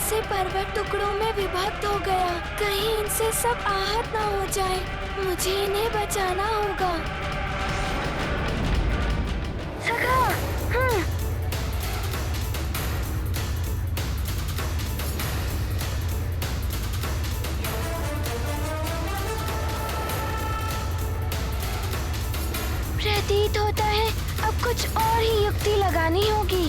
से पर्वत टुकड़ों में विभक्त हो गया। कहीं इनसे सब आहत ना हो जाए। मुझे इन्हें बचाना होगा। सखा, प्रतीत होता है अब कुछ और ही युक्ति लगानी होगी।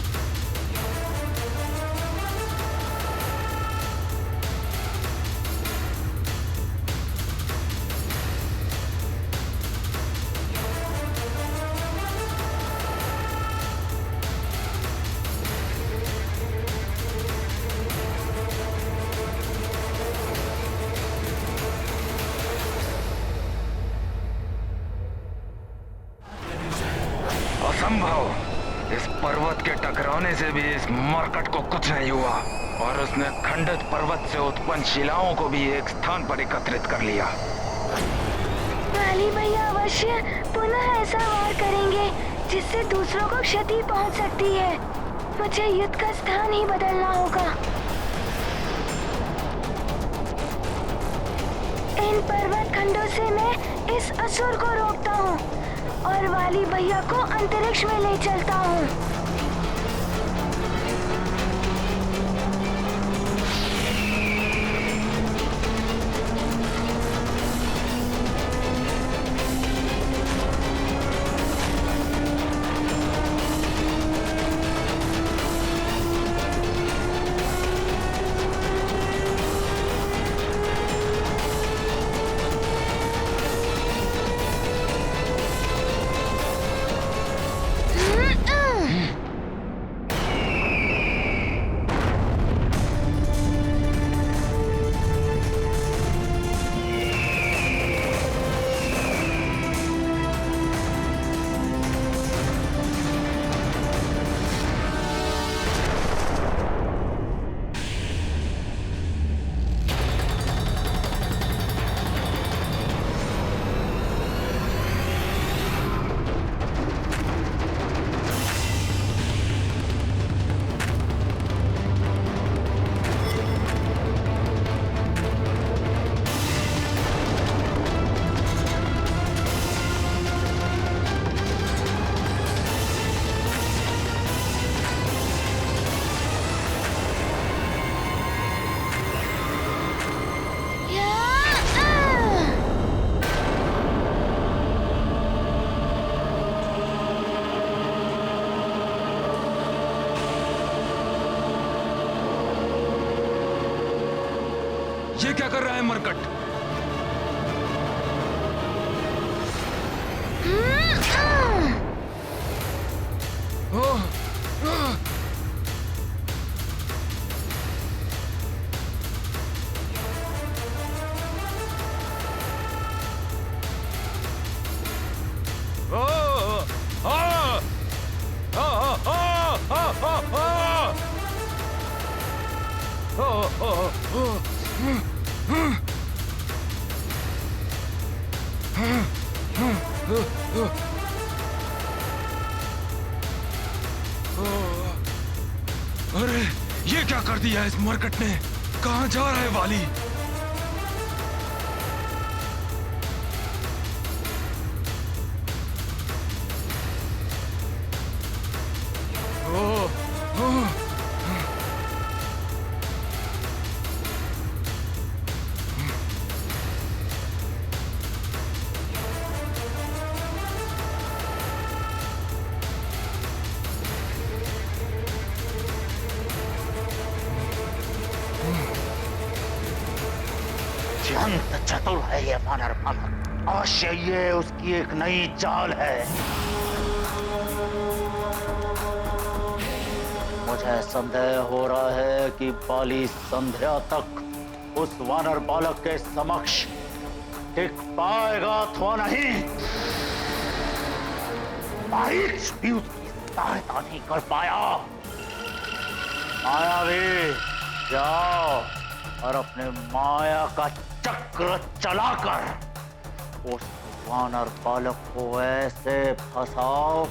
असंभव! इस पर्वत के टकराने से भी इस मरकट को कुछ नहीं हुआ और उसने खंडित पर्वत से उत्पन्न शिलाओं को भी एक स्थान पर एकत्रित कर लिया। वाली भैया अवश्य पुनः ऐसा वार करेंगे जिससे दूसरों को क्षति पहुंच सकती है। मुझे युद्ध का स्थान ही बदलना होगा। इन पर्वत खंडों से मैं इस असुर को रोकता हूँ और वाली भैया को अंतरिक्ष में ले चलता हूँ। ये क्या कर रहा है मरकट? अरे ये क्या कर दिया इस मरकट ने? कहाँ जा रहा है वाली? अत्यंत चतुर है ये वानर बालक। अवश्य ये उसकी एक नई चाल है। मुझे संदेह हो रहा है कि बाली संध्या तक उस वानर बालक के समक्ष टिक पाएगा अथवा नहीं। मारीच भी उसकी सहायता नहीं कर पाया। मायावी, जाओ और अपने माया का चक्र चलाकर उस वानर बालक को ऐसे फंसाओ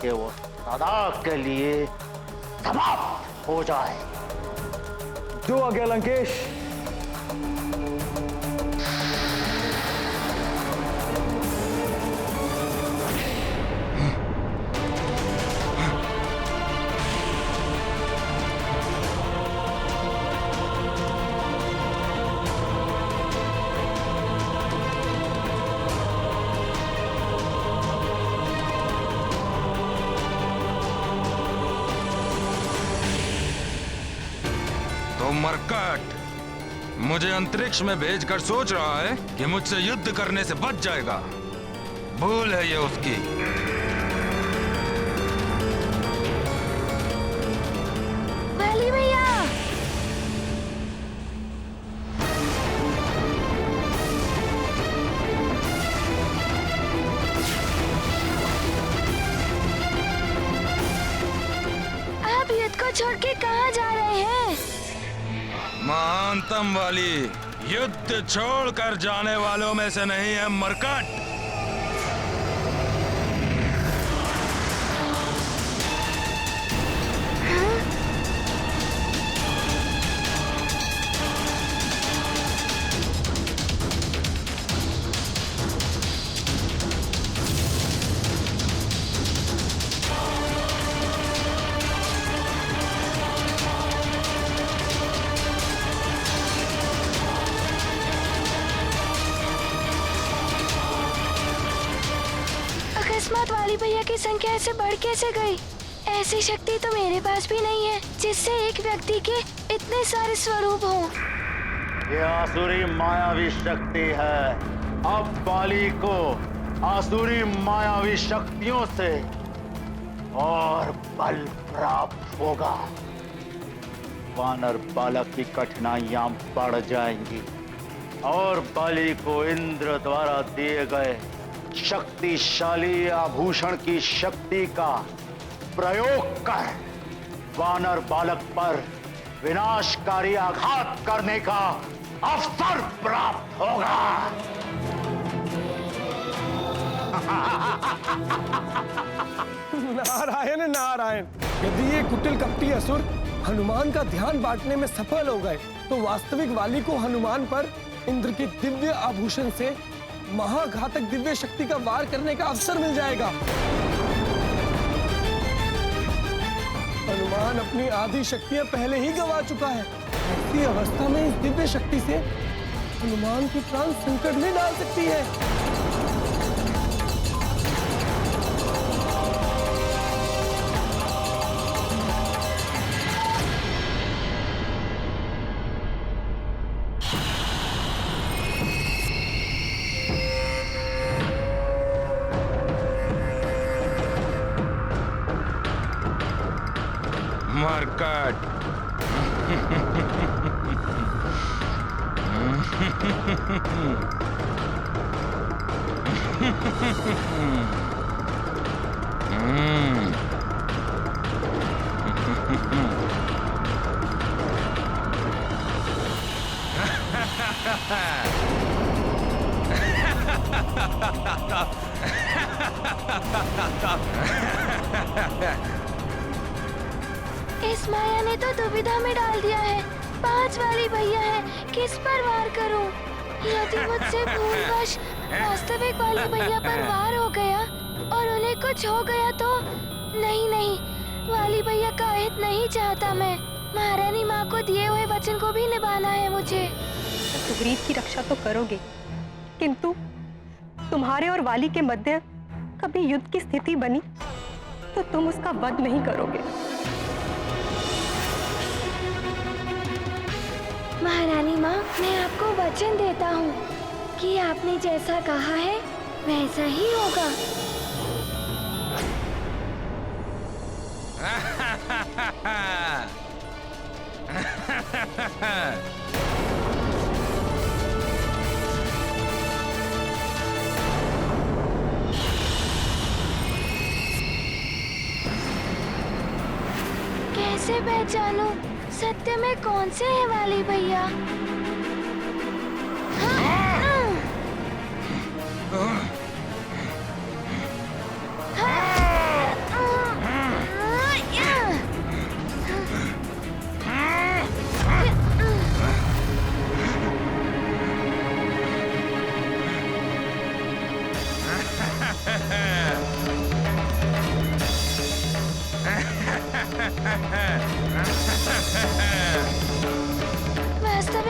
कि वो सदा के लिए समाप्त हो जाए। जो आ गया लंकेश। तो मरकट मुझे अंतरिक्ष में भेजकर सोच रहा है कि मुझसे युद्ध करने से बच जाएगा। भूल है ये उसकी। वाली भैया, आप युद्ध को छोड़ के कहाँ जा रहे हैं? महानतम वाली युद्ध छोड़कर जाने वालों में से नहीं है मरकट। अकस्मात वाली भैया की संख्या ऐसे बढ़ कैसे गई? ऐसी शक्ति तो मेरे पास भी नहीं है जिससे एक व्यक्ति के इतने सारे स्वरूप हों। ये आसुरी मायावी शक्ति है। अब बाली को आसुरी मायावी शक्तियों से और बल प्राप्त होगा। वानर बालक की कठिनाइयां बढ़ जाएंगी और बाली को इंद्र द्वारा दिए गए शक्तिशाली आभूषण की शक्ति का प्रयोग कर वानर बालक पर विनाशकारी आघात करने का अवसर प्राप्त होगा। नारायण नारायण। यदि ये कुटिल कपटी असुर हनुमान का ध्यान बांटने में सफल हो गए तो वास्तविक वाली को हनुमान पर इंद्र के दिव्य आभूषण से महाघातक दिव्य शक्ति का वार करने का अवसर मिल जाएगा। हनुमान अपनी आधी शक्तियां पहले ही गंवा चुका है। ऐसी अवस्था में इस दिव्य शक्ति से हनुमान की प्राण संकट में डाल सकती है। मरकट इस माया ने तो दुविधा में डाल दिया है। 5 वाली भैया है, किस पर वार करूं? यदि मुझसे भूलवश वास्तविक वाली भैया पर वार हो गया और उन्हें कुछ हो गया तो नहीं, वाली भैया का हित नहीं चाहता मैं। महारानी माँ को दिए हुए वचन को भी निभाना है मुझे। सुग्रीव की रक्षा तो करोगे, किंतु तुम्हारे और वाली के मध्य कभी युद्ध की स्थिति बनी तो तुम उसका वध नहीं करोगे। महारानी माँ, मैं आपको वचन देता हूँ कि आपने जैसा कहा है वैसा ही होगा। कैसे पहचानूं सत्य में कौन से है वाली भैया?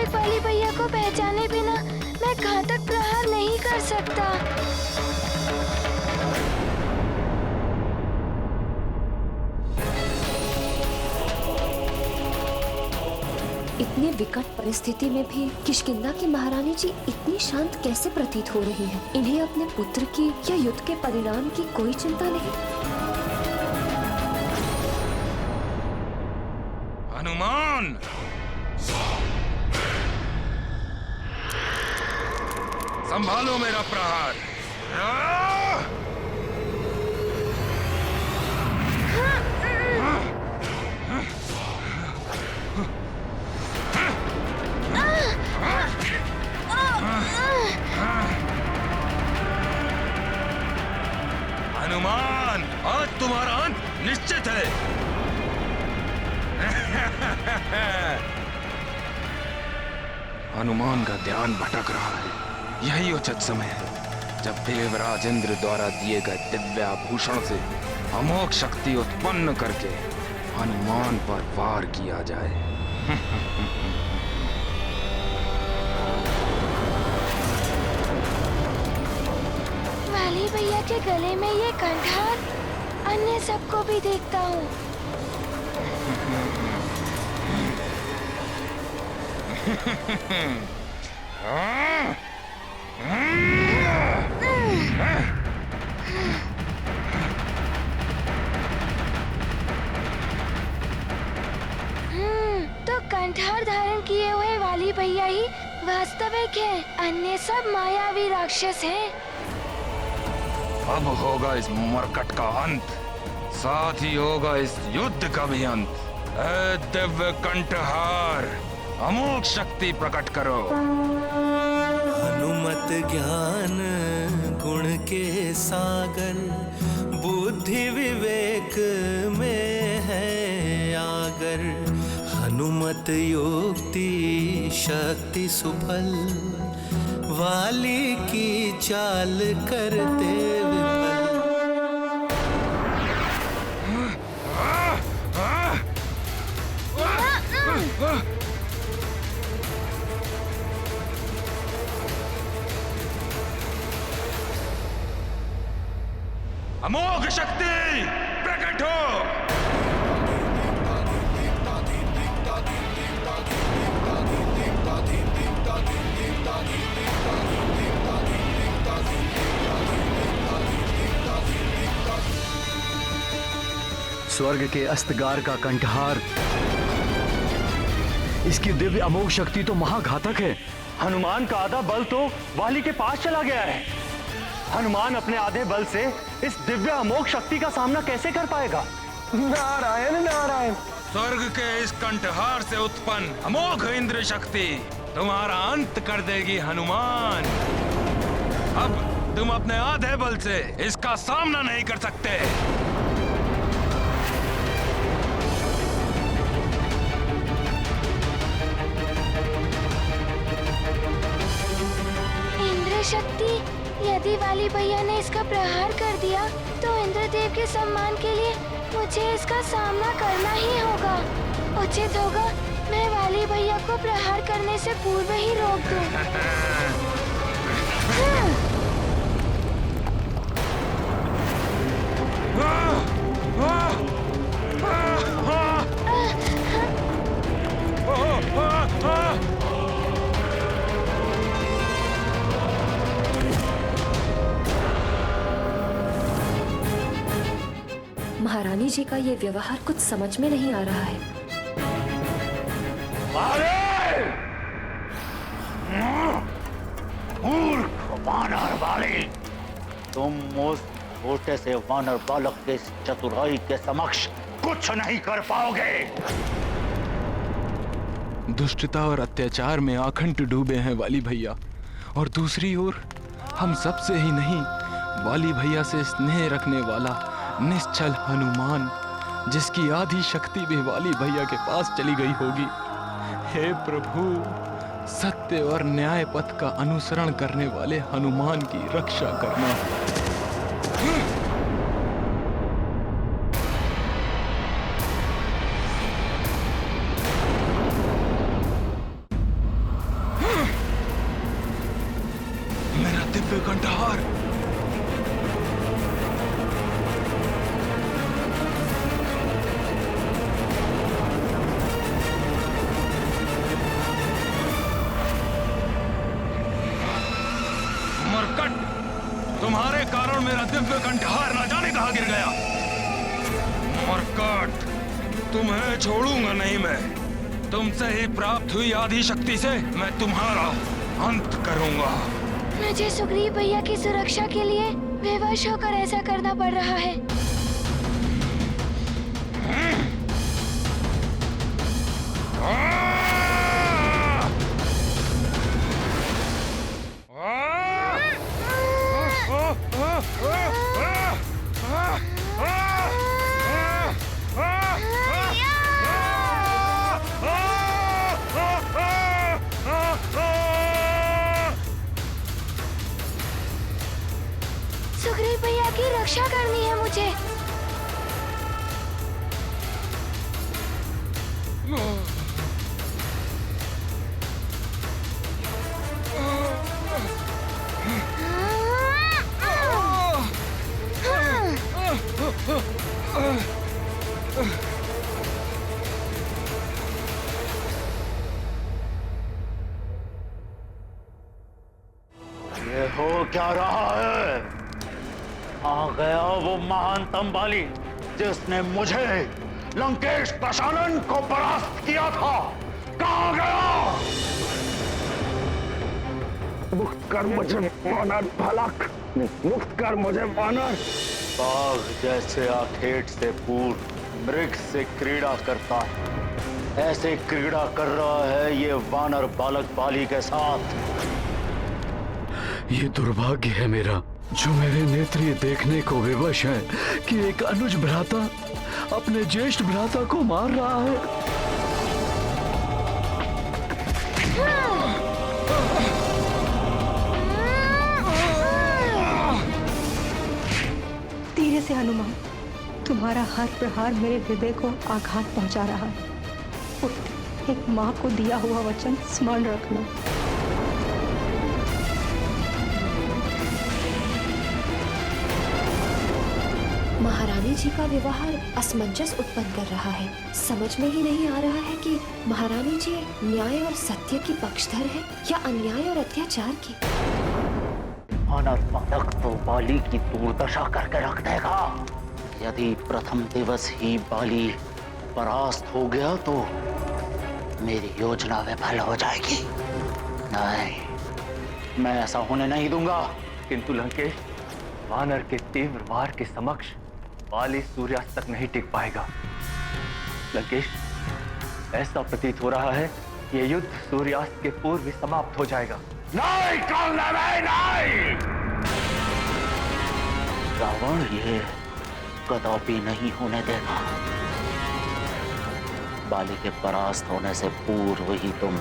वास्तविक वाली भैया को पहचाने बिना मैं घातक प्रहार नहीं कर सकता। इतने विकट परिस्थिति में भी किष्किंधा की महारानी जी इतनी शांत कैसे प्रतीत हो रही हैं? इन्हें अपने पुत्र की या युद्ध के परिणाम की कोई चिंता नहीं। हनुमान, संभालो मेरा प्रहार। हनुमान, आज तुम्हारा अंत निश्चित है। हनुमान का ध्यान भटक रहा है। यही उचित समय है जब देवराज इंद्र द्वारा दिए गए दिव्य आभूषण से अमोघ शक्ति उत्पन्न करके हनुमान पर वार किया जाए। वाली भैया के गले में ये कंठार अन्य सबको भी देखता हूँ। तो कंठार धारण किए हुए वाली भैया ही वास्तविक है, अन्य सब मायावी राक्षस हैं। अब होगा इस मरकट का अंत, साथ ही होगा इस युद्ध का भी अंत। ऐ दिव्य कंठहार, अमोघ शक्ति प्रकट करो। हनुमत ज्ञान गुण के सागर, बुद्धि विवेक में है आगर। हनुमत युक्ति शक्ति सुफल, वाली की चाल करते विफल। अमोघ शक्ति प्रकट हो। स्वर्ग के अस्तगार का कंठहार, इसकी दिव्य अमोघ शक्ति तो महाघातक है। हनुमान का आधा बल तो वाली के पास चला गया है। हनुमान अपने आधे बल से इस दिव्य अमोघ शक्ति का सामना कैसे कर पाएगा? नारायण नारायण। स्वर्ग के इस कंठहार से उत्पन्न अमोघ इंद्र शक्ति तुम्हारा अंत कर देगी हनुमान। अब तुम अपने आधे बल से इसका सामना नहीं कर सकते। इंद्र शक्ति, यदि वाली भैया ने इसका प्रहार कर दिया तो इंद्रदेव के सम्मान के लिए मुझे इसका सामना करना ही होगा। उचित होगा मैं वाली भैया को प्रहार करने से पूर्व ही रोक दूं। महारानी जी का ये व्यवहार कुछ समझ में नहीं आ रहा है। मूर्ख वानर वाली, तुम उस छोटे से वानर बालक के चतुराई के समक्ष कुछ नहीं कर पाओगे। दुष्टता और अत्याचार में आखंड डूबे हैं वाली भैया, और दूसरी ओर हम सबसे ही नहीं, वाली भैया से स्नेह रखने वाला निश्चल हनुमान, जिसकी आधी शक्ति भी वाली भैया के पास चली गई होगी। हे प्रभु, सत्य और न्याय पथ का अनुसरण करने वाले हनुमान की रक्षा करना। दिव्य कंठहार न जाने कहाँ गिर गया। मरकट, तुम्हें छोड़ूंगा नहीं मैं। तुमसे ही प्राप्त हुई आदि शक्ति से मैं तुम्हारा अंत करूंगा। मुझे सुग्रीव भैया की सुरक्षा के लिए बेवश होकर ऐसा करना पड़ रहा है। सुग्रीव भैया की रक्षा करनी है मुझे। ये हो क्या रहा है? आ गया वो महानतम बाली जिसने मुझे लंकेश प्रशालन को परास्त किया था। कहाँ गया? मुक्त कर मुझे वानर भलक, मुक्त कर मुझे वानर। बाघ जैसे आखेट से पूर्व मृग से क्रीड़ा करता है, ऐसे क्रीड़ा कर रहा है ये वानर बालक बाली के साथ। ये दुर्भाग्य है मेरा जो मेरे नेत्र ये देखने को विवश है कि एक अनुज भ्राता अपने ज्येष्ठ भ्राता को मार रहा है। धीरे से हनुमान, तुम्हारा हर प्रहार मेरे हृदय को आघात पहुंचा रहा है। पुत्र, एक माँ को दिया हुआ वचन स्मरण रखना। महारानी जी का व्यवहार असमंजस उत्पन्न कर रहा है। समझ में ही नहीं आ रहा है कि महारानी जी न्याय और सत्य की पक्षधर है या अन्याय और अत्याचार की। वानर बालक तो बाली की दुर्दशा करके रख देगा। यदि प्रथम दिवस ही बाली परास्त हो गया तो मेरी योजना विफल हो जाएगी। नहीं, मैं ऐसा होने नहीं दूंगा। किंतु लंकेश, वानर के तीव्र वार के समक्ष बाली सूर्यास्त तक नहीं टिक पाएगा। लंकेश, ऐसा प्रतीत हो रहा है ये युद्ध सूर्यास्त के पूर्व ही समाप्त हो जाएगा। नहीं करना, नहीं। रावण ये कदापि नहीं होने देगा। बाली के परास्त होने से पूर्व ही तुम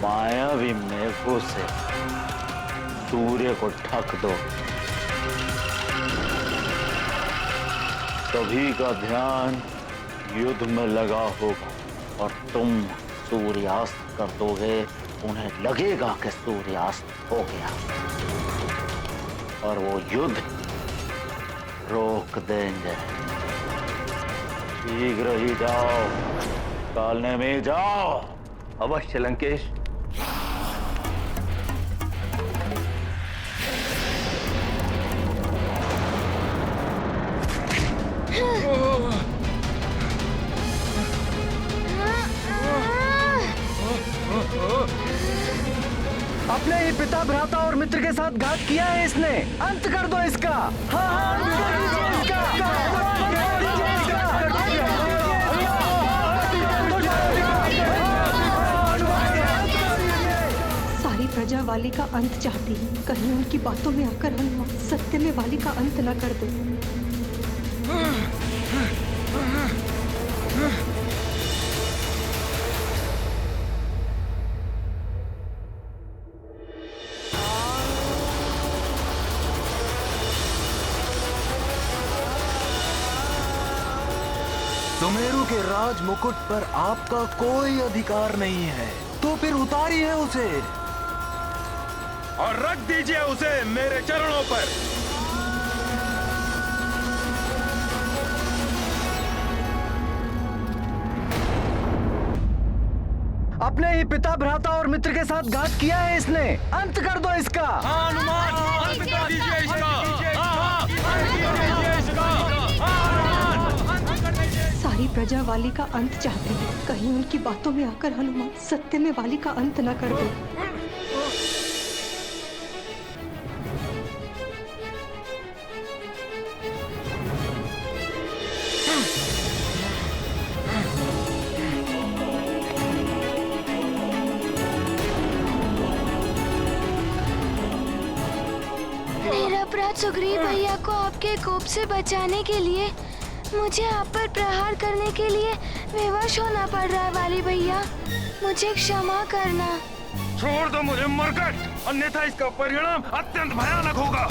मायावी मेघों से सूर्य को ढक दो। सभी का ध्यान युद्ध में लगा होगा और तुम सूर्यास्त कर दोगे। उन्हें लगेगा कि सूर्यास्त हो गया और वो युद्ध रोक देंगे। शीघ्र ही जाओ, कालने में जाओ। अवश्य लंकेश। अपने ही पिता, भ्राता और मित्र के साथ घात किया है इसने। अंत कर दो इसका। हाँ, अंत कर दीजिए इसका। सारी प्रजा वाली का अंत चाहती है। कहीं उनकी बातों में आकर हनुमान सत्य में वाली का अंत न कर दे। सुमेरु के राज मुकुट पर आपका कोई अधिकार नहीं है, तो फिर उतारिए उसे और रख दीजिए उसे मेरे चरणों पर। अपने ही पिता, भ्राता और मित्र के साथ घात किया है इसने। अंत कर दो इसका। सारी प्रजा वाली का अंत चाहती है, कहीं उनकी बातों में आकर हनुमान सत्य में वाली का अंत न कर दे। मेरा अपराध सुग्रीव भैया को आपके कोप से बचाने के लिए मुझे आप पर प्रहार करने के लिए विवश होना पड़ रहा है वाली भैया, मुझे क्षमा करना। छोड़ दो मुझे मरकट, अन्यथा इसका परिणाम अत्यंत भयानक होगा।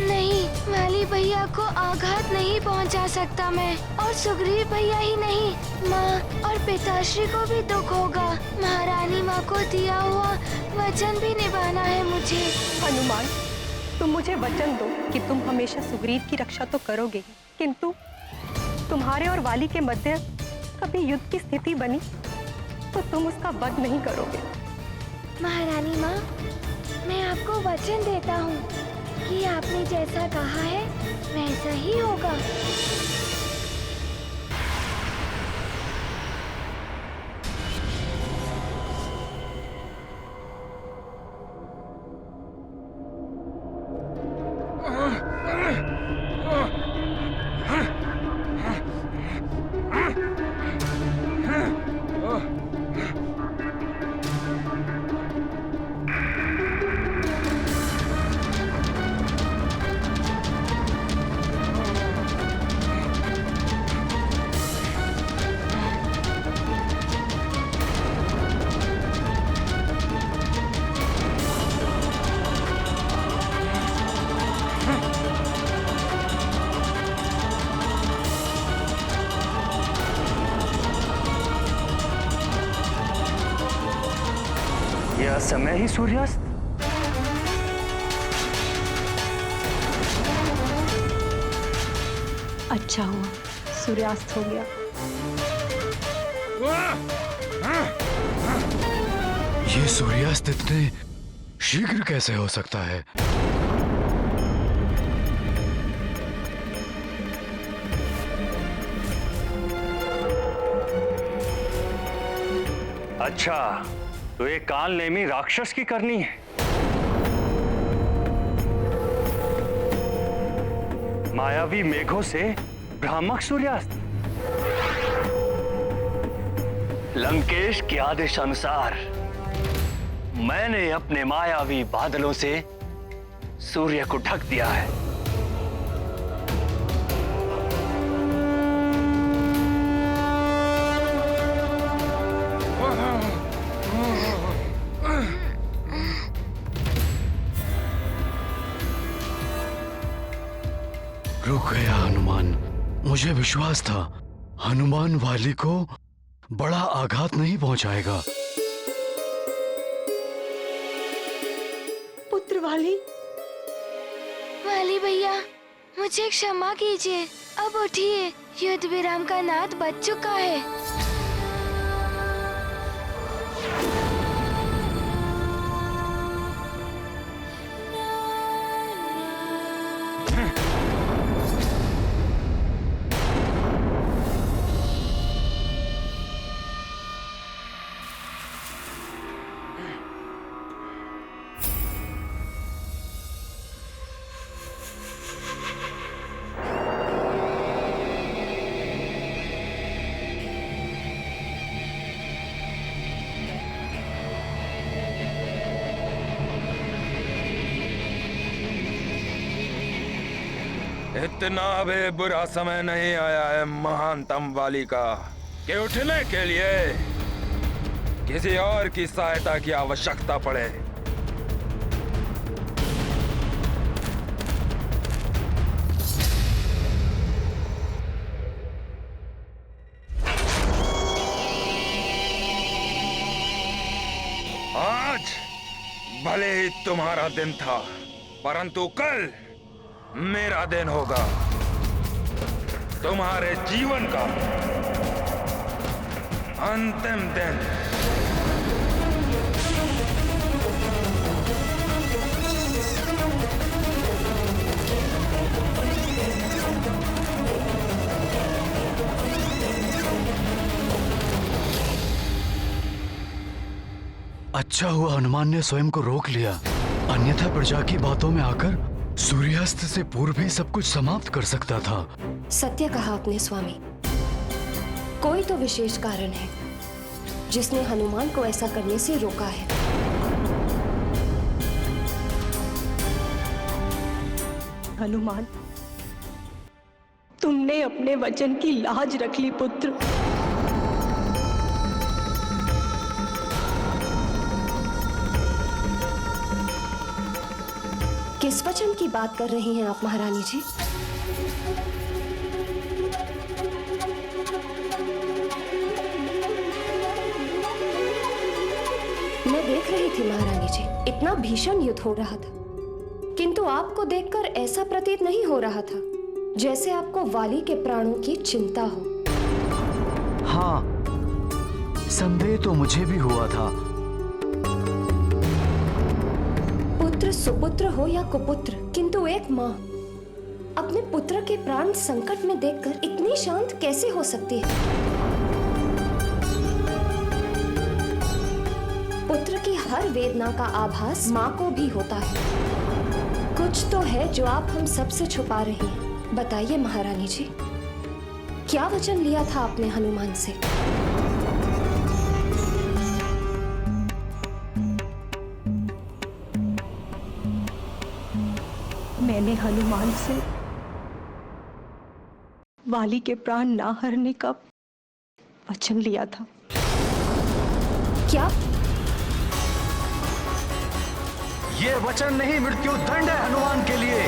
नहीं, वाली भैया को आघात नहीं पहुंचा सकता मैं, और सुग्रीव भैया ही नहीं, माँ और पिताश्री को भी दुख होगा। महारानी माँ को दिया हुआ वचन भी निभाना है मुझे। हनुमान, तुम मुझे वचन दो कि तुम हमेशा सुग्रीव की रक्षा तो करोगे, किंतु तुम्हारे और वाली के मध्य कभी युद्ध की स्थिति बनी तो तुम उसका वध नहीं करोगे। महारानी माँ, मैं आपको वचन देता हूँ कि आपने जैसा कहा है वैसा ही होगा। यह समय ही सूर्यास्त। अच्छा हुआ सूर्यास्त हो गया। ये सूर्यास्त इतने शीघ्र कैसे हो सकता है? अच्छा, तो ये काल नेमी राक्षस की करनी है। मायावी मेघों से भ्रामक सूर्यास्त। लंकेश के आदेशानुसार मैंने अपने मायावी बादलों से सूर्य को ढक दिया है। रुक गया हनुमान। मुझे विश्वास था हनुमान वाली को बड़ा आघात नहीं पहुंचाएगा। पुत्र वाली। वाली भैया, मुझे क्षमा कीजिए, अब उठिए, युद्ध विराम का नाद बज चुका है। इतना भी बुरा समय नहीं आया है महानतम वाली का कि उठने के लिए किसी और की सहायता की आवश्यकता पड़े। आज भले ही तुम्हारा दिन था, परंतु कल मेरा दिन होगा, तुम्हारे जीवन का अंतिम दिन। अच्छा हुआ हनुमान ने स्वयं को रोक लिया, अन्यथा प्रजा की बातों में आकर सूर्यास्त से पूर्व ही सब कुछ समाप्त कर सकता था। सत्य कहा आपने स्वामी। कोई तो विशेष कारण है जिसने हनुमान को ऐसा करने से रोका है। हनुमान, तुमने अपने वचन की लाज रख ली पुत्र। किस वचन की बात कर रही हैं आप महारानी जी? मैं देख रही थी महारानी जी, इतना भीषण युद्ध हो रहा था, किंतु आपको देखकर ऐसा प्रतीत नहीं हो रहा था जैसे आपको वाली के प्राणों की चिंता हो। हाँ, संदेह तो मुझे भी हुआ था। पुत्र सुपुत्र हो या कुपुत्र, किंतु एक माँ अपने पुत्र के प्राण संकट में देखकर इतनी शांत कैसे हो सकती है? पुत्र की हर वेदना का आभास माँ को भी होता है। कुछ तो है जो आप हम सबसे छुपा रही हैं। बताइए महारानी जी, क्या वचन लिया था आपने हनुमान से? मैंने हनुमान से वाली के प्राण ना हरने का वचन लिया था। क्या? ये वचन नहीं, मृत्यु दंड है हनुमान के लिए।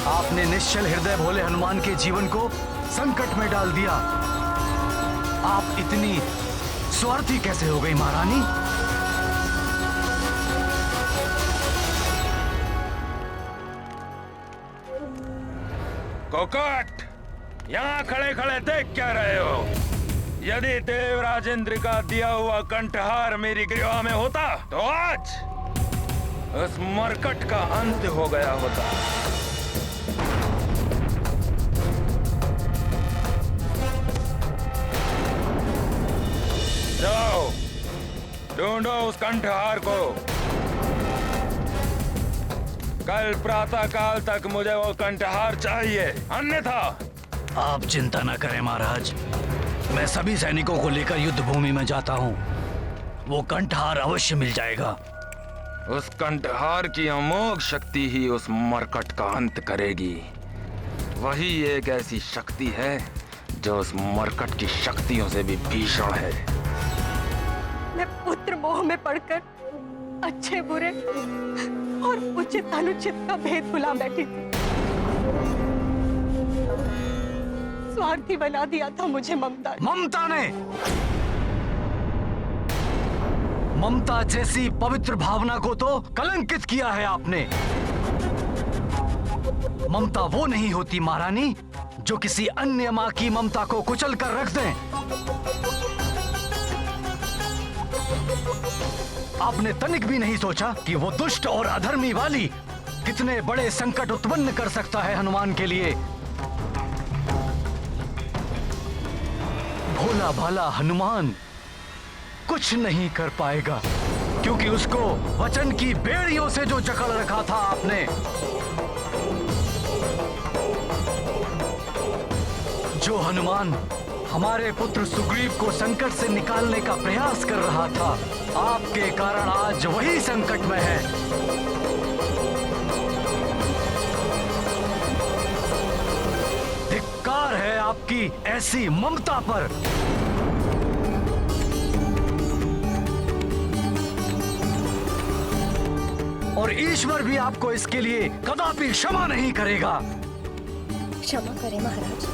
आपने निश्चल हृदय भोले हनुमान के जीवन को संकट में डाल दिया। आप इतनी स्वार्थी कैसे हो गई महारानी? कोकट, यहाँ खड़े खड़े देख क्या रहे हो? यदि देवराज इंद्र का दिया हुआ कंठहार मेरी ग्रीवा में होता तो आज उस मरकट का अंत हो गया होता। जाओ, ढूंढो उस कंठहार को। कल प्रातः काल तक मुझे वो कंठहार चाहिए, अन्यथा। आप चिंता न करें महाराज, मैं सभी सैनिकों को लेकर युद्ध भूमि में जाता हूँ। वो कंठहार अवश्य मिल जाएगा। उस कंठहार की अमोघ शक्ति ही उस मरकट का अंत करेगी। वही एक ऐसी शक्ति है जो उस मरकट की शक्तियों से भी भीषण है। मैं पुत्र मोह में पड़कर अच्छे बुरे और उचित अनुचित का भेद भुला बैठी थी। स्वार्थी बना दिया था मुझे ममता। ममता ने, ममता जैसी पवित्र भावना को तो कलंकित किया है आपने। ममता वो नहीं होती महारानी जो किसी अन्य माँ की ममता को कुचल कर रख दें। आपने तनिक भी नहीं सोचा कि वो दुष्ट और अधर्मी वाली कितने बड़े संकट उत्पन्न कर सकता है हनुमान के लिए। भोला भाला हनुमान कुछ नहीं कर पाएगा, क्योंकि उसको वचन की बेड़ियों से जो जकड़ रखा था आपने। जो हनुमान हमारे पुत्र सुग्रीव को संकट से निकालने का प्रयास कर रहा था, आपके कारण आज वही संकट में है। धिक्कार है आपकी ऐसी ममता पर। और ईश्वर भी आपको इसके लिए कदापि क्षमा नहीं करेगा। क्षमा करें महाराज,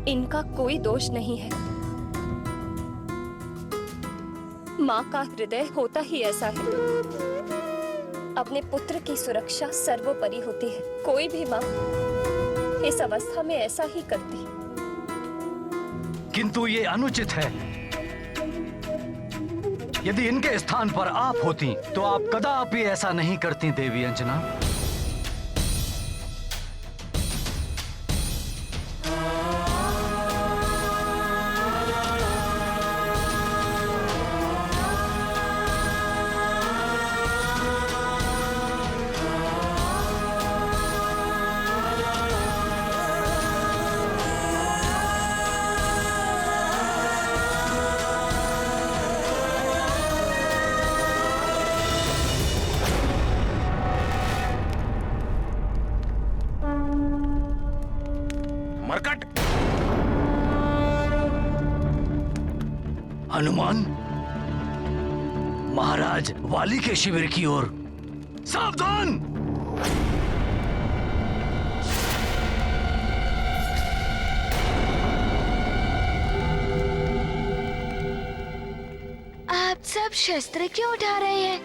इनका कोई दोष नहीं है। माँ का हृदय होता ही ऐसा है। अपने पुत्र की सुरक्षा सर्वोपरि होती है। कोई भी माँ इस अवस्था में ऐसा ही करती। किंतु ये अनुचित है। यदि इनके स्थान पर आप होती तो आप कदापि ऐसा नहीं करती देवी अंजना। मरकट! हनुमान, महाराज वाली के शिविर की ओर सावधान। आप सब शस्त्र क्यों उठा रहे हैं?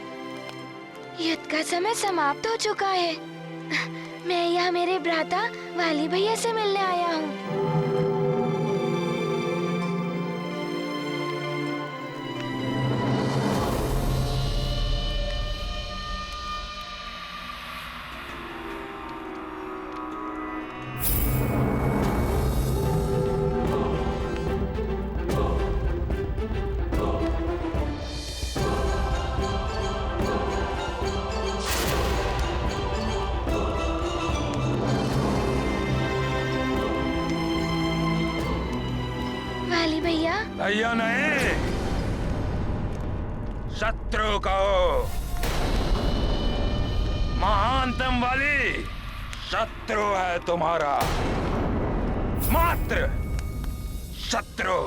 युद्ध का समय समाप्त हो चुका है। मैं यहाँ मेरे भ्राता वाली भैया से मिलने आया हूँ। वाली भैया, भैया नहीं, शत्रु कहो। महानतम वाली शत्रु है तुम्हारा, मात्र शत्रु।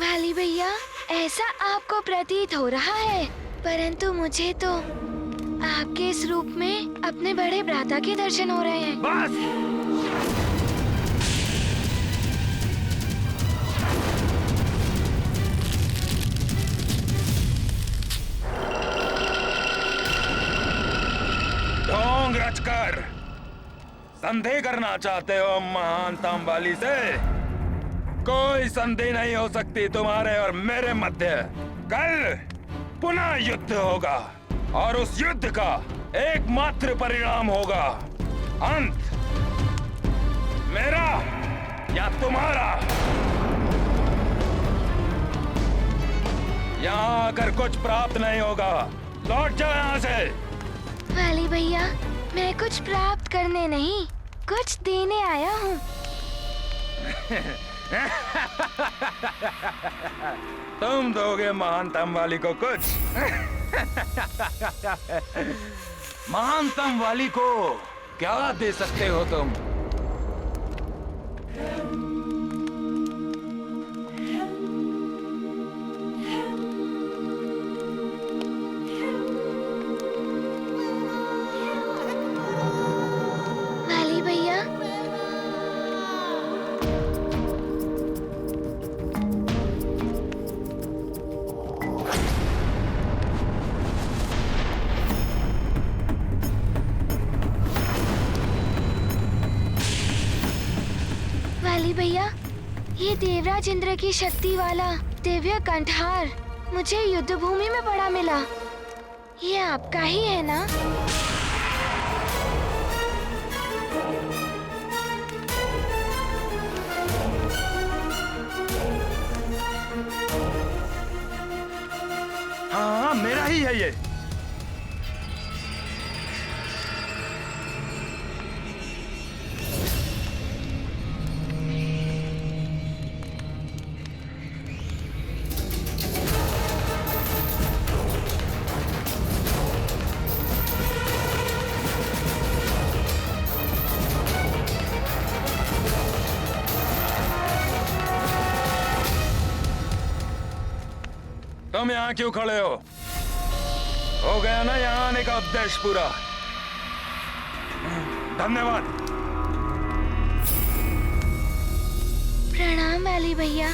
वाली भैया, ऐसा आपको प्रतीत हो रहा है, परंतु मुझे तो आपके इस रूप में अपने बड़े भ्राता के दर्शन हो रहे हैं। बस! ढोंग रचकर संधि करना चाहते हो महानतम वाली से? कोई संधि नहीं हो सकती तुम्हारे और मेरे मध्य। कल पुनः युद्ध होगा और उस युद्ध का एकमात्र परिणाम होगा अंत, मेरा या तुम्हारा। यहाँ आकर कुछ प्राप्त नहीं होगा, लौट जाओ यहाँ से। वाली भैया, मैं कुछ प्राप्त करने नहीं, कुछ देने आया हूँ। तुम दोगे महानतम वाली को कुछ? महानतम वाली को क्या दे सकते हो तुम? वाली भैया, वाली भैया, ये देवराज इंद्र की शक्ति वाला दिव्य कंठार मुझे युद्ध भूमि में पड़ा मिला। ये आपका ही है ना? हाँ, मेरा ही है ये। तुम यहाँ क्यों खड़े हो गया ना यहाँ आने का उद्देश्य पूरा। धन्यवाद। प्रणाम वाली भैया।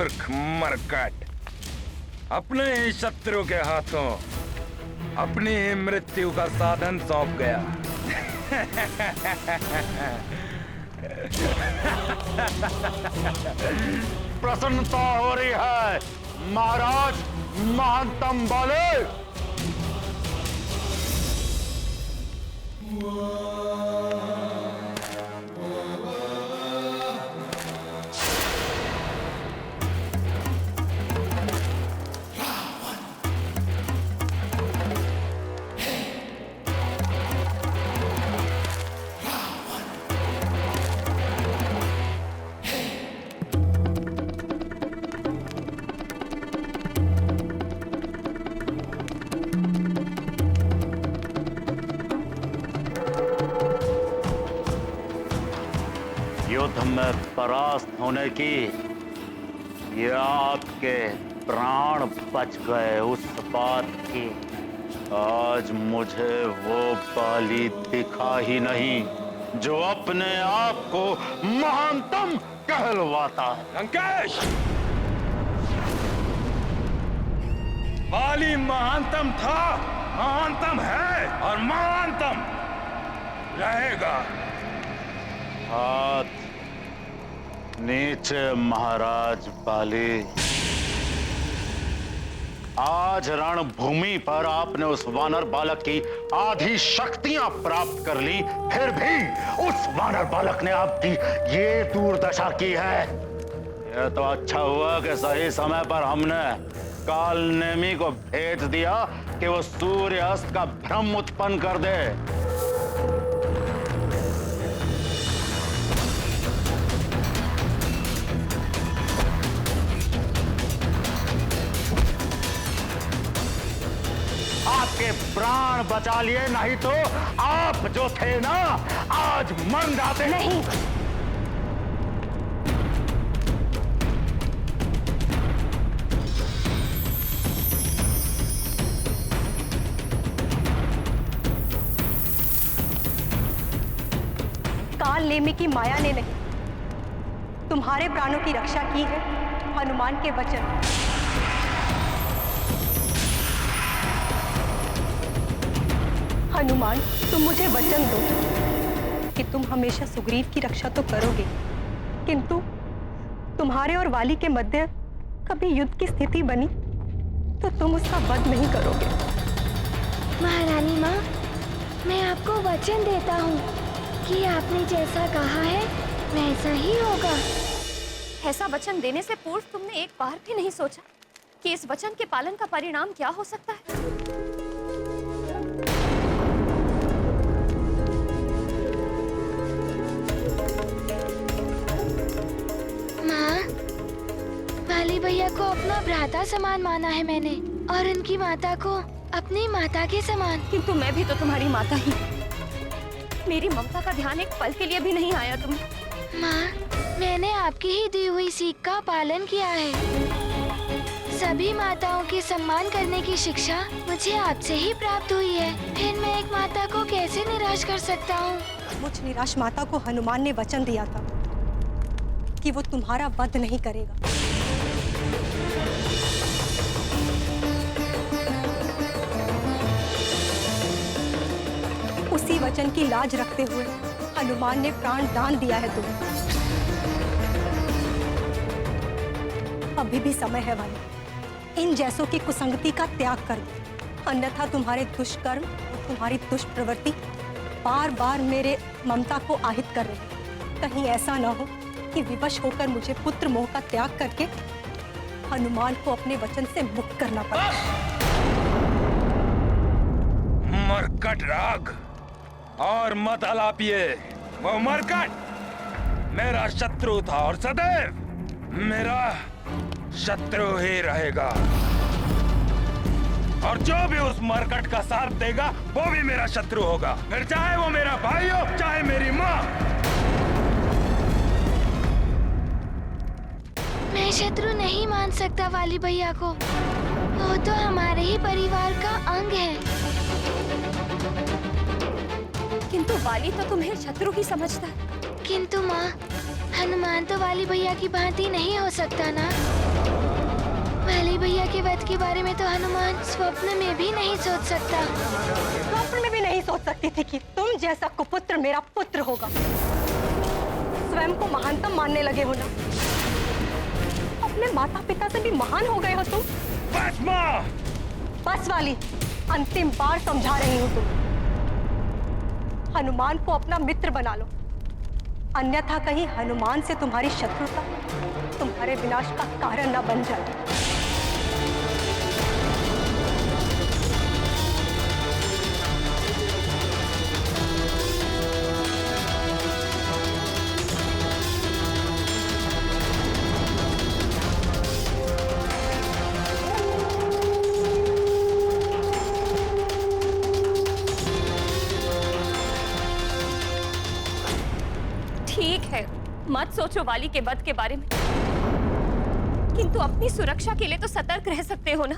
मूर्ख मरकट अपने ही शत्रु के हाथों अपनी ही मृत्यु का साधन सौंप गया। प्रसन्नता हो रही है महाराज महानतम बाले। युद्ध में परास्त होने की या आपके प्राण बच गए उस बात की आज मुझे वो बाली दिखा ही नहीं जो अपने आप को महानतम कहलवाता है। लंकेश, बाली महानतम था, महानतम है और महानतम रहेगा। हाथ नीचे महाराज बाली। आज रणभूमि पर आपने उस वानर बालक की आधी शक्तियां प्राप्त कर ली, फिर भी उस वानर बालक ने आपकी ये दुर्दशा की है। यह तो अच्छा हुआ कि सही समय पर हमने काल नेमी को भेज दिया कि वो सूर्यास्त का भ्रम उत्पन्न कर दे। आपके प्राण बचा लिए, नहीं तो आप जो थे ना आज मर जाते। नहीं, काल नेमी की माया ने नहीं, तुम्हारे प्राणों की रक्षा की है हनुमान के वचन। हनुमान, तुम मुझे वचन दो कि तुम हमेशा सुग्रीव की रक्षा तो करोगे, किंतु तुम्हारे और वाली के मध्य कभी युद्ध की स्थिति बनी तो तुम उसका वध नहीं करोगे। महारानी माँ, मैं आपको वचन देता हूँ कि आपने जैसा कहा है वैसा ही होगा। ऐसा वचन देने से पूर्व तुमने एक बार भी नहीं सोचा कि इस वचन के पालन का परिणाम क्या हो सकता है? वाली भैया को अपना भ्राता समान माना है मैंने और उनकी माता को अपनी माता के समान। किंतु मैं भी तो तुम्हारी माता ही। मेरी ममता का ध्यान एक पल के लिए भी नहीं आया तुम्हें। माँ, मैंने आपकी ही दी हुई सीख का पालन किया है। सभी माताओं के सम्मान करने की शिक्षा मुझे आपसे ही प्राप्त हुई है, फिर मैं एक माता को कैसे निराश कर सकता हूँ? मुझ निराश माता को हनुमान ने वचन दिया था कि वो तुम्हारा वध नहीं करेगा। उसी वचन की लाज रखते हुए हनुमान ने प्राण दान दिया है तुम्हें। अभी भी समय है वाली, इन जैसों की कुसंगति का त्याग कर दो, अन्यथा तुम्हारे दुष्कर्म और तुम्हारी दुष्ट प्रवृत्ति बार बार मेरे ममता को आहित कर रही। कहीं ऐसा ना हो कि विवश होकर मुझे पुत्र मोह का त्याग करके हनुमान को अपने वचन से मुक्त करना पड़े। मरकट राग और मत आलापिए। वो मरकट मेरा शत्रु था और सदैव मेरा शत्रु ही रहेगा, और जो भी उस मरकट का साथ देगा वो भी मेरा शत्रु होगा, फिर चाहे वो मेरा भाई हो चाहे मेरी माँ। मैं शत्रु नहीं मान सकता वाली भैया को, वो तो हमारे ही परिवार का अंग है। किंतु वाली तो तुम्हें शत्रु ही समझता है। किंतु माँ, हनुमान तो वाली भैया की भांति नहीं हो सकता ना। भैया के वध के बारे में तो हनुमान स्वप्न में भी नहीं सोच सकता। स्वप्न में भी नहीं सोच सकती थी कि तुम जैसा कुपुत्र मेरा पुत्र होगा। स्वयं को महानतम मानने लगे हो ना? अपने माता पिता से भी महान हो गए हो तुम। बस माँ! बस वाली, अंतिम बार समझा रही हूँ तुम। हनुमान को अपना मित्र बना लो, अन्यथा कहीं हनुमान से तुम्हारी शत्रुता तुम्हारे विनाश का कारण न बन जाए। ठीक है, मत सोचो वाली के वध के बारे में, किंतु अपनी सुरक्षा के लिए तो सतर्क रह सकते हो ना।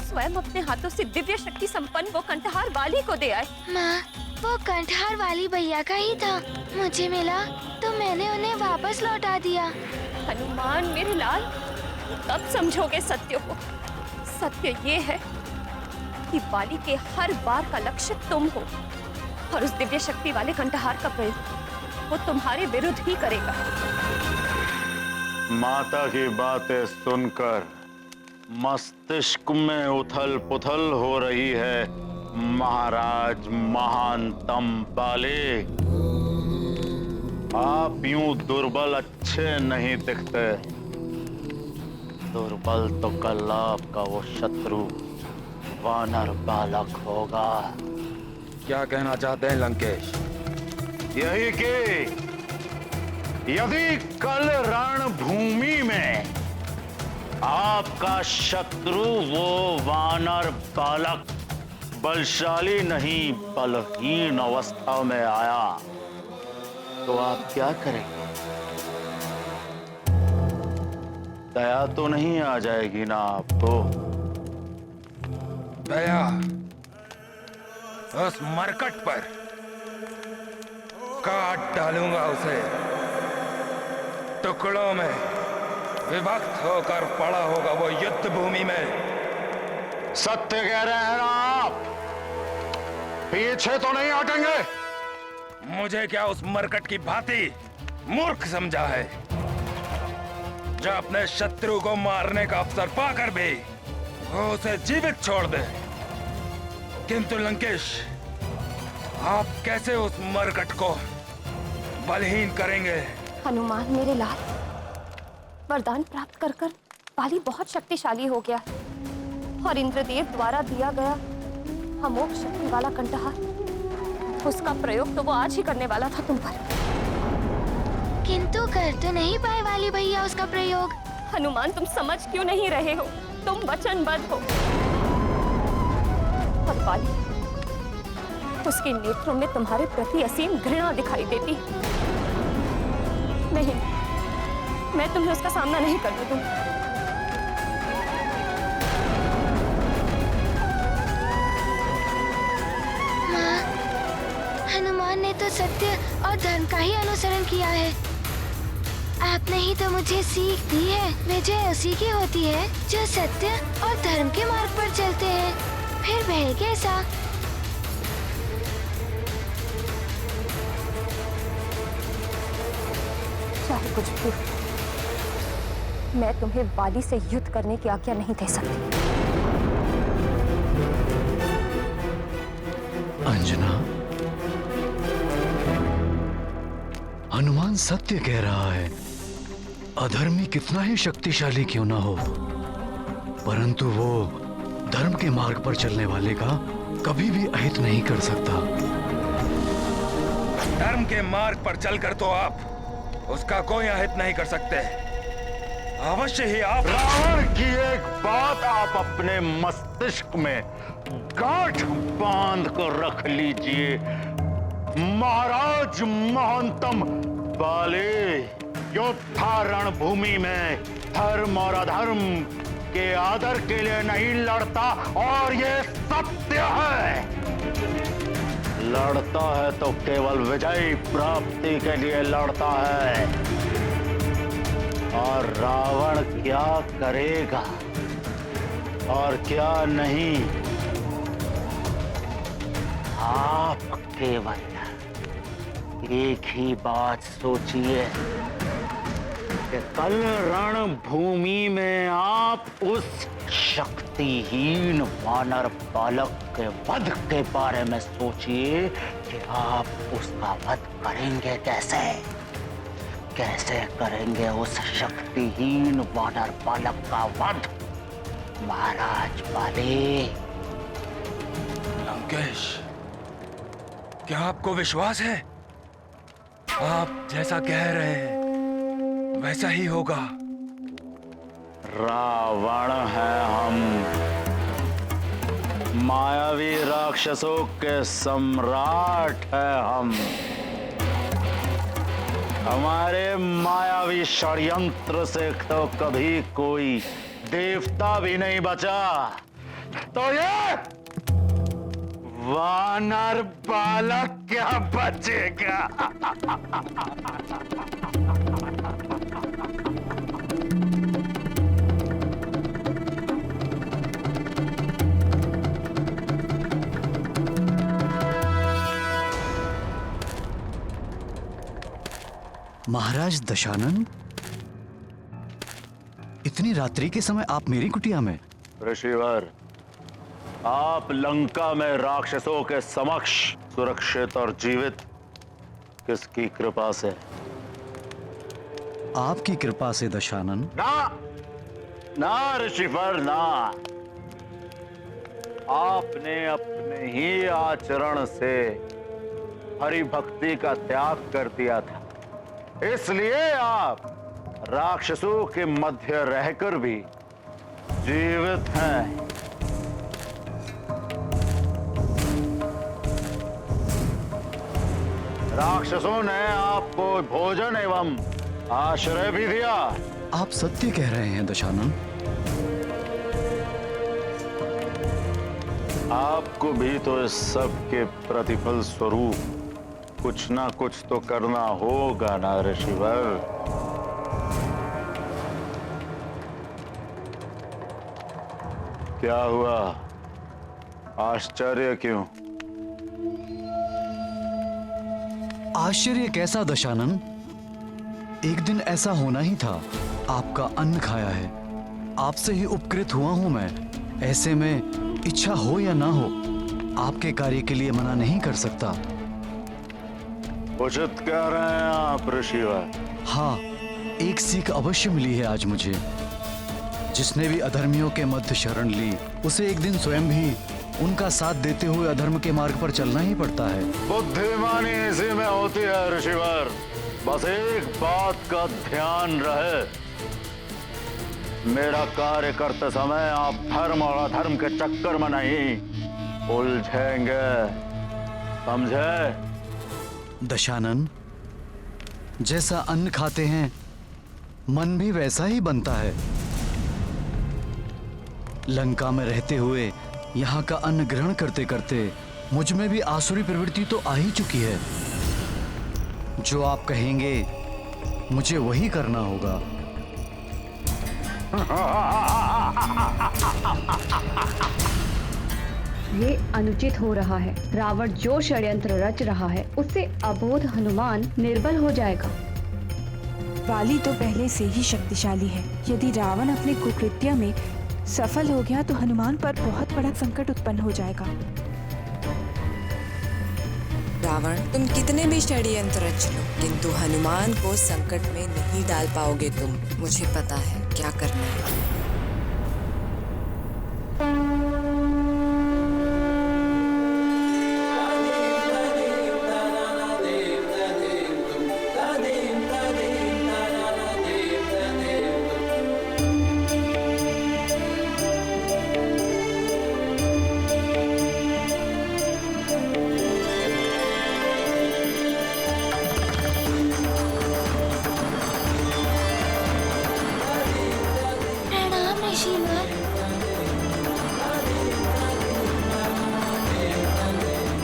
स्वयं अपने हाथों से दिव्य शक्ति संपन्न वो कंठहार वाली को दे आए। माँ, वो कंठहार वाली भैया का ही था। मुझे मिला तो मैंने उन्हें वापस लौटा दिया। हनुमान मेरे लाल, कब समझोगे सत्य को? सत्य ये है कि वाली के हर बार का लक्ष्य तुम हो, और उस दिव्य शक्ति वाले कंठहार का प्रयोग वो तुम्हारे विरुद्ध ही करेगा। माता की बातें सुनकर मस्तिष्क में उथल पुथल हो रही है महाराज महानतम बाले। आप यूं दुर्बल अच्छे नहीं दिखते। दुर्बल तो कल आपका वो शत्रु वानर बालक होगा। क्या कहना चाहते हैं लंकेश? यही कि यदि कल रणभूमि में आपका शत्रु वो वानर बालक बलशाली नहीं बलहीन अवस्था में आया तो आप क्या करेंगे? दया तो नहीं आ जाएगी ना आपको? दया उस मरकट पर काट डालूंगा, उसे टुकड़ों में विभक्त होकर पड़ा होगा वो युद्ध भूमि में। सत्य कह रहे हैं ना आप? पीछे तो नहीं हटेंगे? मुझे क्या उस मरकट की भांति मूर्ख समझा है जो अपने शत्रु को मारने का अवसर पाकर भी वो उसे जीवित छोड़ दे? किंतु लंकेश, आप कैसे उस मरकट को बलहीन करेंगे? हनुमान मेरे लाल, वरदान प्राप्त कर कर वाली बहुत शक्तिशाली हो गया और इंद्रदेव द्वारा दिया गया अमोघ शक्ति वाला कंठहार, उसका प्रयोग तो वो आज ही करने वाला था तुम पर। किंतु कर तो नहीं पाए वाली भैया उसका प्रयोग। हनुमान, तुम समझ क्यों नहीं रहे हो? तुम वचनबद्ध हो और वाली, उसके नेत्रों में तुम्हारे प्रति असीम घृणा दिखाई देती। नहीं, मैं तुम्हें उसका सामना नहीं करने दूंगी। माँ, हनुमान ने तो सत्य और धर्म का ही अनुसरण किया है। आपने ही तो मुझे सीख दी है, विजय उसी की होती है जो सत्य और धर्म के मार्ग पर चलते हैं। फिर भय कैसा? चाहे कुछ भी, मैं तुम्हें वाली से युद्ध करने की आज्ञा नहीं दे सकती। अंजना, हनुमान सत्य कह रहा है। अधर्मी कितना ही शक्तिशाली क्यों ना हो, परंतु वो धर्म के मार्ग पर चलने वाले का कभी भी अहित नहीं कर सकता। धर्म के मार्ग पर चलकर तो आप उसका कोई अहित नहीं कर सकते। अवश्य ही आप रावण की एक बात आप अपने मस्तिष्क में गांठ बांध कर रख लीजिए। महाराज महानतम बाले योद्धा रणभूमि में धर्म और अधर्म के आदर के लिए नहीं लड़ता, और ये सत्य है। लड़ता है तो केवल विजय प्राप्ति के लिए लड़ता है। और रावण क्या करेगा और क्या नहीं, आप केवल एक ही बात सोचिए कि कल रणभूमि में आप उस शक्तिहीन वानर बालक के वध के बारे में सोचिए कि आप उसका वध करेंगे कैसे। कैसे करेंगे उस शक्तिहीन वानर बालक का वध महाराज बाली। लंकेश, क्या आपको विश्वास है? आप जैसा कह रहे हैं वैसा ही होगा। रावण है हम, मायावी राक्षसों के सम्राट है हम। हमारे मायावी षड्यंत्र से तो कभी कोई देवता भी नहीं बचा, तो ये वानर बालक क्या बचेगा? महाराज दशानन, इतनी रात्रि के समय आप मेरी कुटिया में? ऋषिवर, आप लंका में राक्षसों के समक्ष सुरक्षित और जीवित किसकी कृपा से? आपकी कृपा से दशानन। ना ना ऋषिवर ना, आपने अपने ही आचरण से हरि भक्ति का त्याग कर दिया था, इसलिए आप राक्षसों के मध्य रहकर भी जीवित हैं। राक्षसों ने आपको भोजन एवं आश्रय भी दिया। आप सत्य कह रहे हैं दशानन। आपको भी तो इस सब के प्रतिफल स्वरूप कुछ ना कुछ तो करना होगा ना ऋषिवर। क्या हुआ? आश्चर्य क्यों? आश्चर्य कैसा दशानन? एक दिन ऐसा होना ही था। आपका अन्न खाया है, आपसे ही उपकृत हुआ हूं मैं। ऐसे में इच्छा हो या ना हो, आपके कार्य के लिए मना नहीं कर सकता। उचित कह रहे हैं आप ऋषिवर। हाँ, एक सीख अवश्य मिली है आज मुझे। जिसने भी अधर्मियों के मध्य शरण ली, उसे एक दिन स्वयं भी उनका साथ देते हुए अधर्म के मार्ग पर चलना ही पड़ता है। बुद्धिमानी इसी में होती है ऋषिवर। बस एक बात का ध्यान रहे, मेरा कार्य करते समय आप धर्म और अधर्म के चक्कर में नहीं उलझेंगे, समझे? दशानन, जैसा अन्न खाते हैं मन भी वैसा ही बनता है। लंका में रहते हुए यहाँ का अन्न ग्रहण करते करते मुझ में भी आसुरी प्रवृत्ति तो आ ही चुकी है। जो आप कहेंगे मुझे वही करना होगा। ये अनुचित हो रहा है। रावण जो षड्यंत्र रच रहा है, उससे अबोध हनुमान निर्बल हो जाएगा। वाली तो पहले से ही शक्तिशाली है। यदि रावण अपने कुकृत्य में सफल हो गया तो हनुमान पर बहुत बड़ा संकट उत्पन्न हो जाएगा। रावण, तुम कितने भी षड्यंत्र रच लो, किंतु हनुमान को संकट में नहीं डाल पाओगे तुम। मुझे पता है क्या करना है।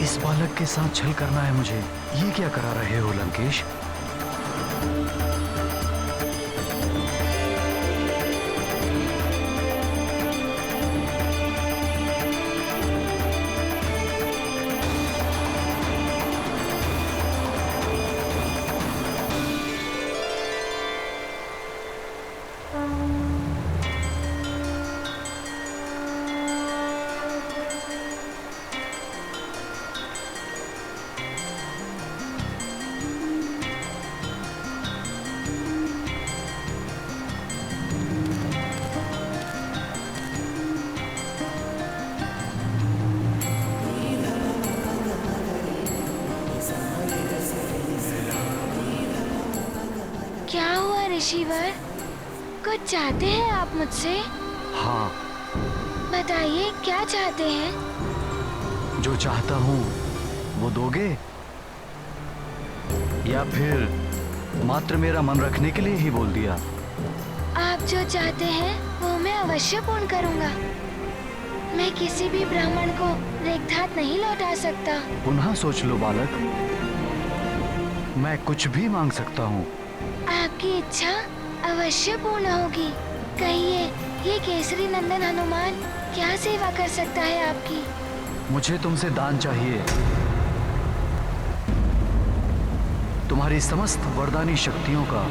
इस बालक के साथ छल करना है मुझे। ये क्या करा रहे हो लंकेश? ऋषिवर, कुछ चाहते हैं आप मुझसे? हाँ, बताइए क्या चाहते हैं? जो चाहता हूँ वो दोगे, या फिर मात्र मेरा मन रखने के लिए ही बोल दिया? आप जो चाहते हैं वो मैं अवश्य पूर्ण करूंगा। मैं किसी भी ब्राह्मण को रिक्त हाथ नहीं लौटा सकता। पुनः सोच लो बालक, मैं कुछ भी मांग सकता हूँ। आपकी इच्छा अवश्य पूर्ण होगी। कहिए, ये केसरी नंदन हनुमान क्या सेवा कर सकता है आपकी? मुझे तुमसे दान चाहिए। तुम्हारी समस्त वरदानी शक्तियों का।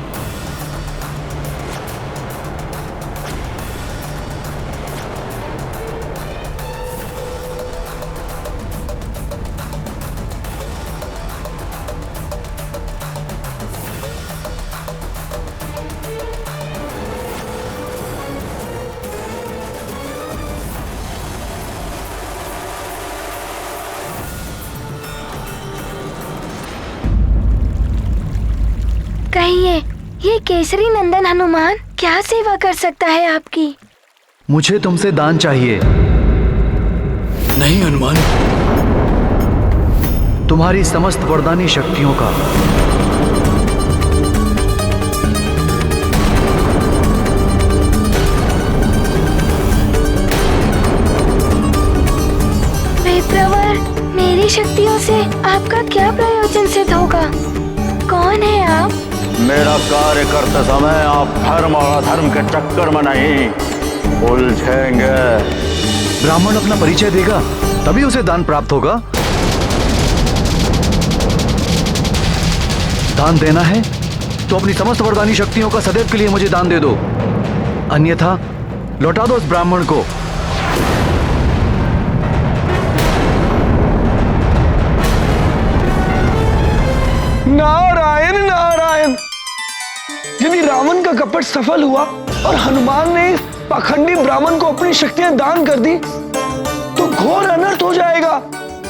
कहिए, ये केसरी नंदन हनुमान क्या सेवा कर सकता है आपकी? मुझे तुमसे दान चाहिए। नहीं हनुमान। तुम्हारी समस्त वरदानी शक्तियों का। वेत्रवर, मेरी शक्तियों से आपका क्या प्रयोजन सिद्ध होगा? कौन है आप? मेरा कार्य करते समय आप धर्म और अधर्म के चक्कर में नहीं उलझेंगे। ब्राह्मण अपना परिचय देगा तभी उसे दान प्राप्त होगा। दान देना है तो अपनी समस्त वरदानी शक्तियों का सदैव के लिए मुझे दान दे दो, अन्यथा लौटा दो उस ब्राह्मण को। नारायण नारायण। यदि रावण का कपट सफल हुआ और हनुमान ने इस पाखंडी ब्राह्मण को अपनी शक्तियां दान कर दी तो घोर अनर्थ हो जाएगा।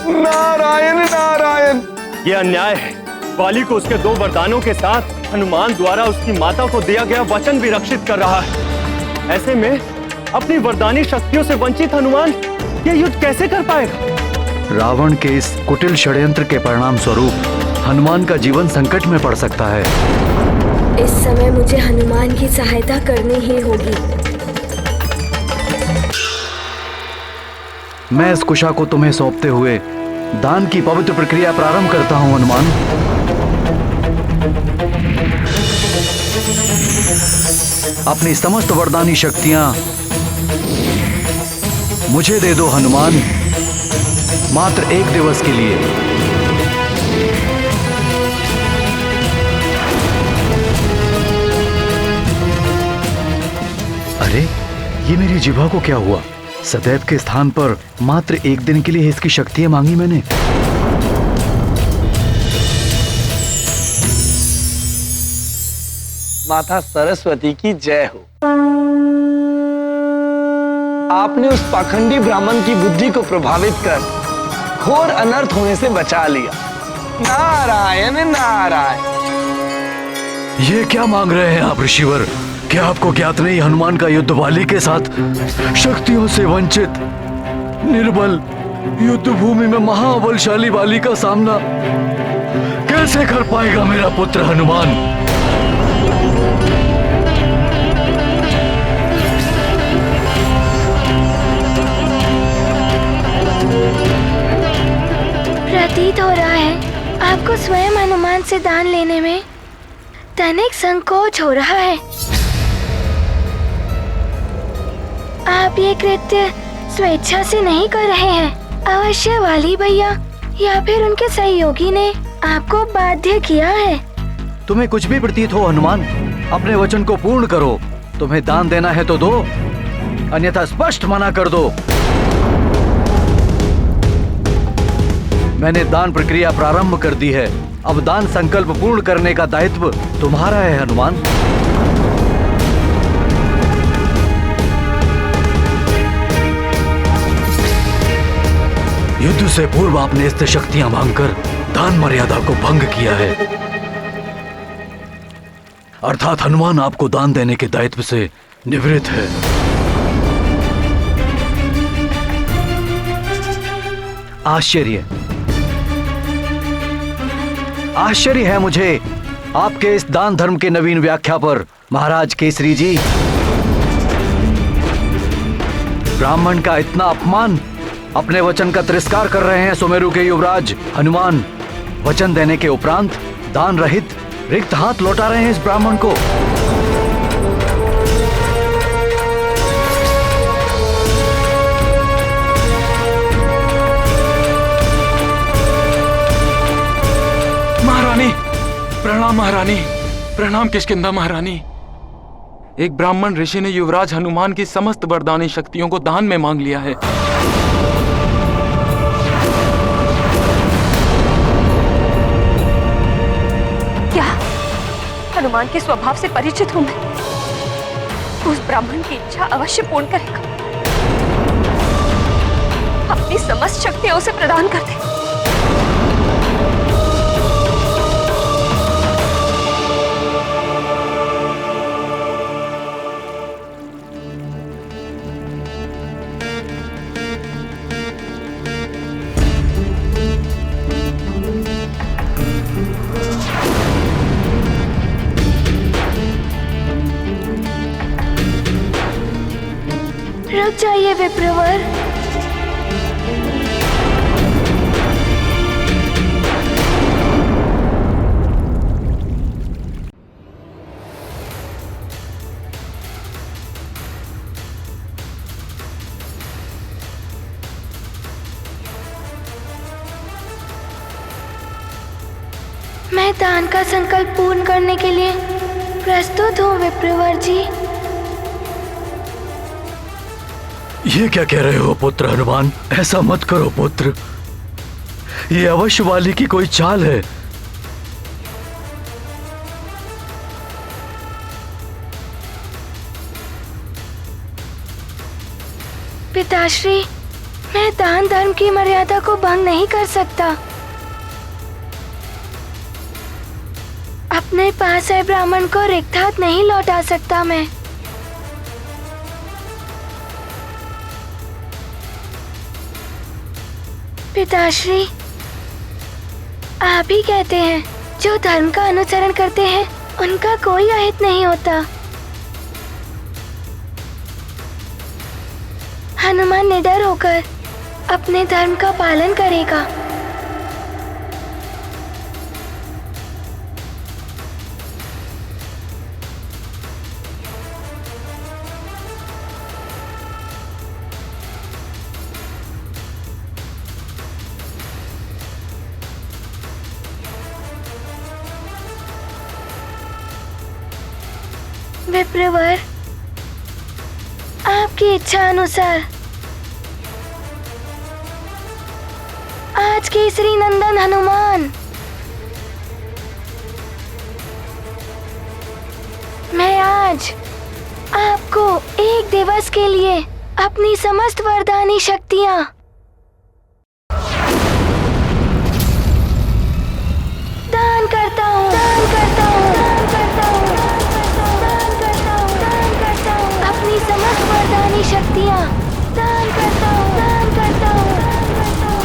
नारायण नारायण। ये अन्याय है। बाली को उसके 2 वरदानों के साथ हनुमान द्वारा उसकी माता को दिया गया वचन भी रक्षित कर रहा है। ऐसे में अपनी वरदानी शक्तियों से वंचित हनुमान ये युद्ध कैसे कर पाएगा? रावण के इस कुटिल षड्यंत्र के परिणाम स्वरूप हनुमान का जीवन संकट में पड़ सकता है। इस समय मुझे हनुमान की सहायता करनी ही होगी। मैं इस कुशा को तुम्हें सौंपते हुए दान की पवित्र प्रक्रिया प्रारंभ करता हूं हनुमान। अपनी समस्त वरदानी शक्तियां मुझे दे दो हनुमान, मात्र 1 दिवस के लिए। अरे, ये मेरी जिह्वा को क्या हुआ? सदैव के स्थान पर मात्र 1 दिन के लिए इसकी शक्तियां मांगी मैंने। माता सरस्वती की जय हो। आपने उस पाखंडी ब्राह्मण की बुद्धि को प्रभावित कर घोर अनर्थ होने से बचा लिया। नारायण नारायण। ये क्या मांग रहे हैं आप ऋषिवर? क्या आपको ज्ञात नहीं हनुमान का युद्ध वाली के साथ शक्तियों से वंचित निर्बल युद्ध भूमि में महाबलशाली वाली का सामना कैसे कर पाएगा मेरा पुत्र हनुमान? प्रतीत हो रहा है आपको स्वयं हनुमान से दान लेने में तनिक संकोच हो रहा है। आप ये कृत्य स्वेच्छा से नहीं कर रहे हैं। अवश्य वाली भैया या फिर उनके सहयोगी ने आपको बाध्य किया है। तुम्हें कुछ भी प्रतीत हो हनुमान, अपने वचन को पूर्ण करो। तुम्हें दान देना है तो दो, अन्यथा स्पष्ट मना कर दो। मैंने दान प्रक्रिया प्रारंभ कर दी है। अब दान संकल्प पूर्ण करने का दायित्व तुम्हारा है हनुमान। युद्ध से पूर्व आपने इस शक्तियां मांगकर दान मर्यादा को भंग किया है। अर्थात हनुमान आपको दान देने के दायित्व से निवृत्त है। आश्चर्य है मुझे आपके इस दान धर्म के नवीन व्याख्या पर, महाराज केसरी जी। ब्राह्मण का इतना अपमान, अपने वचन का तिरस्कार कर रहे हैं सुमेरु के युवराज हनुमान। वचन देने के उपरांत दान रहित रिक्त हाथ लौटा रहे हैं इस ब्राह्मण को। महारानी प्रणाम, महारानी प्रणाम। किष्किंधा महारानी, एक ब्राह्मण ऋषि ने युवराज हनुमान की समस्त वरदानी शक्तियों को दान में मांग लिया है। क्या हनुमान के स्वभाव से परिचित हूं मैं? उस ब्राह्मण की इच्छा अवश्य पूर्ण करेगा। अपनी समस्त शक्तियां उसे प्रदान कर दे। रुक जाइए विप्रवर। मैं दान का संकल्प पूर्ण करने के लिए प्रस्तुत हूँ विप्रवर जी। ये क्या कह रहे हो पुत्र हनुमान? ऐसा मत करो पुत्र, ये अवश्य वाली की कोई चाल है। पिताश्री, मैं दान धर्म की मर्यादा को भंग नहीं कर सकता। अपने पास आए ब्राह्मण को रिक्त हाथ नहीं लौटा सकता मैं। पिताश्री, आप ही कहते हैं जो धर्म का अनुसरण करते हैं उनका कोई अहित नहीं होता। हनुमान निडर होकर अपने धर्म का पालन करेगा। विप्रवर, आपकी इच्छा अनुसार आज केसरी नंदन हनुमान, मैं आज आपको एक दिवस के लिए अपनी समस्त वरदानी शक्तियाँ दान करता हूँ, दान करता हूँ, दान करता हूँ, दान करता हूँ, दान करता हूँ, अपनी समस्त वरदानी शक्तियाँ दान करता हूँ, दान करता हूँ, दान करता हूँ।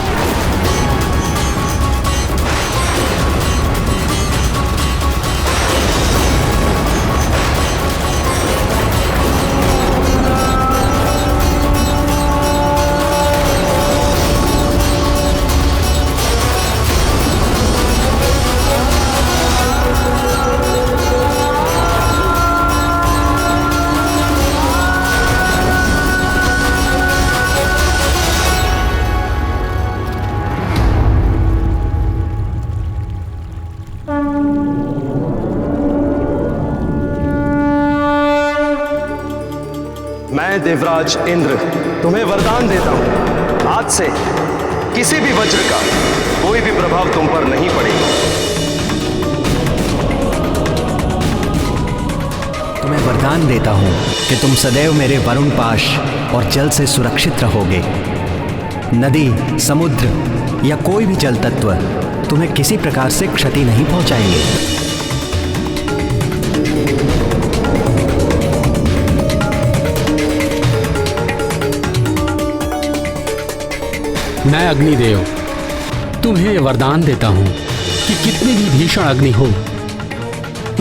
मैं देवराज इंद्र तुम्हें वरदान देता हूं, आज से किसी भी वज्र का कोई भी प्रभाव तुम पर नहीं पड़ेगा। तुम्हें वरदान देता हूं कि तुम सदैव मेरे वरुण पाश और जल से सुरक्षित रहोगे। नदी, समुद्र या कोई भी जल तत्व तुम्हें किसी प्रकार से क्षति नहीं पहुंचाएंगे। मैं अग्निदेव तुम्हें वरदान देता हूँ कि कितनी भी भीषण अग्नि हो,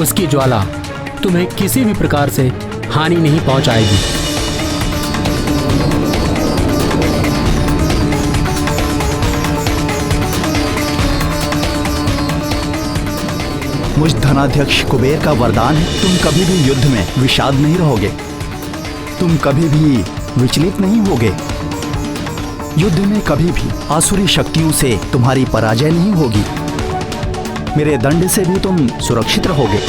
उसकी ज्वाला तुम्हें किसी भी प्रकार से हानि नहीं पहुंचाएगी। मुझ धनाध्यक्ष कुबेर का वरदान है, तुम कभी भी युद्ध में विषाद नहीं रहोगे, तुम कभी भी विचलित नहीं होगे, युद्ध में कभी भी आसुरी शक्तियों से तुम्हारी पराजय नहीं होगी, मेरे दंड से भी तुम सुरक्षित रहोगे।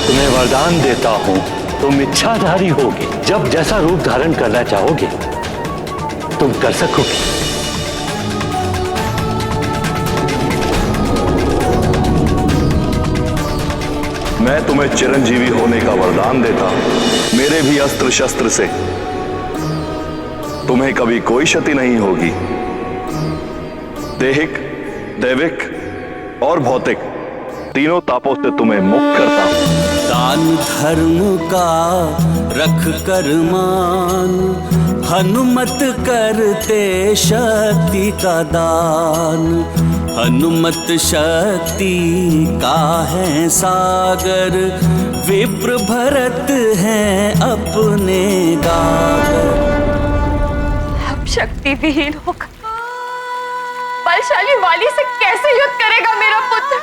तुम्हें वरदान देता हूं, तुम इच्छाधारी होगे, जब जैसा रूप धारण करना चाहोगे तुम कर सकोगे। मैं तुम्हें चिरंजीवी होने का वरदान देता हूं। मेरे भी अस्त्र शस्त्र से तुम्हें कभी कोई क्षति नहीं होगी। दैहिक, दैविक और भौतिक तीनों तापों से तुम्हें मुक्त करता हूं। दान धर्म का रख कर मान, हनुमत करते शक्ति का दान। हनुमत शक्ति का है सागर, विप्र भरत हैं अपने गागर। अब शक्ति विहीन होकर बलशाली वाली से कैसे युद्ध करेगा मेरा पुत्र?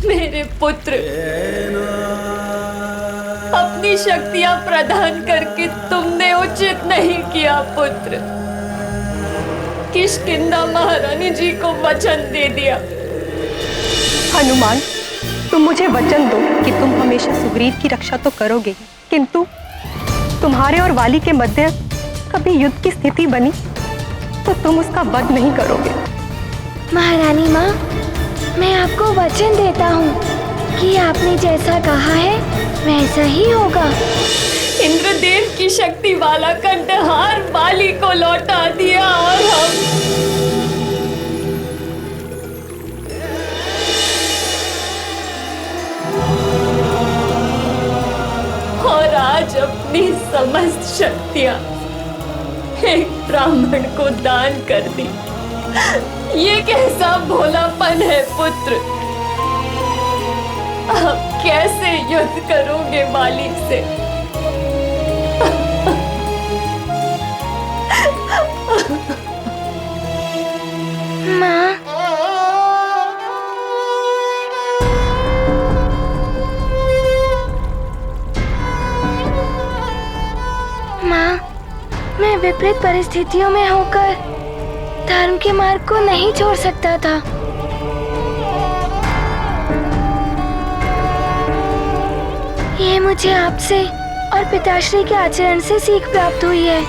मेरे पुत्र, अपनी शक्तियां प्रदान करके तुमने उचित नहीं किया पुत्र। किष्किंधा महारानी जी को वचन दे दिया। हनुमान, तुम मुझे वचन दो कि तुम हमेशा सुग्रीव की रक्षा तो करोगे, किंतु तुम्हारे और वाली के मध्य कभी युद्ध की स्थिति बनी तो तुम उसका वध नहीं करोगे। महारानी माँ, मैं आपको वचन देता हूँ कि आपने जैसा कहा है वैसा ही होगा। इंद्रदेव की शक्ति वाला कंठहार वाली को लौटा दिया और आज अपनी समस्त शक्तियां एक ब्राह्मण को दान कर दी। ये कैसा भोलापन है पुत्र? आप कैसे युद्ध करोगे वाली से? माँ, मैं विपरीत परिस्थितियों में होकर धर्म के मार्ग को नहीं छोड़ सकता था। ये मुझे आपसे और पिताश्री के आचरण से सीख प्राप्त हुई है।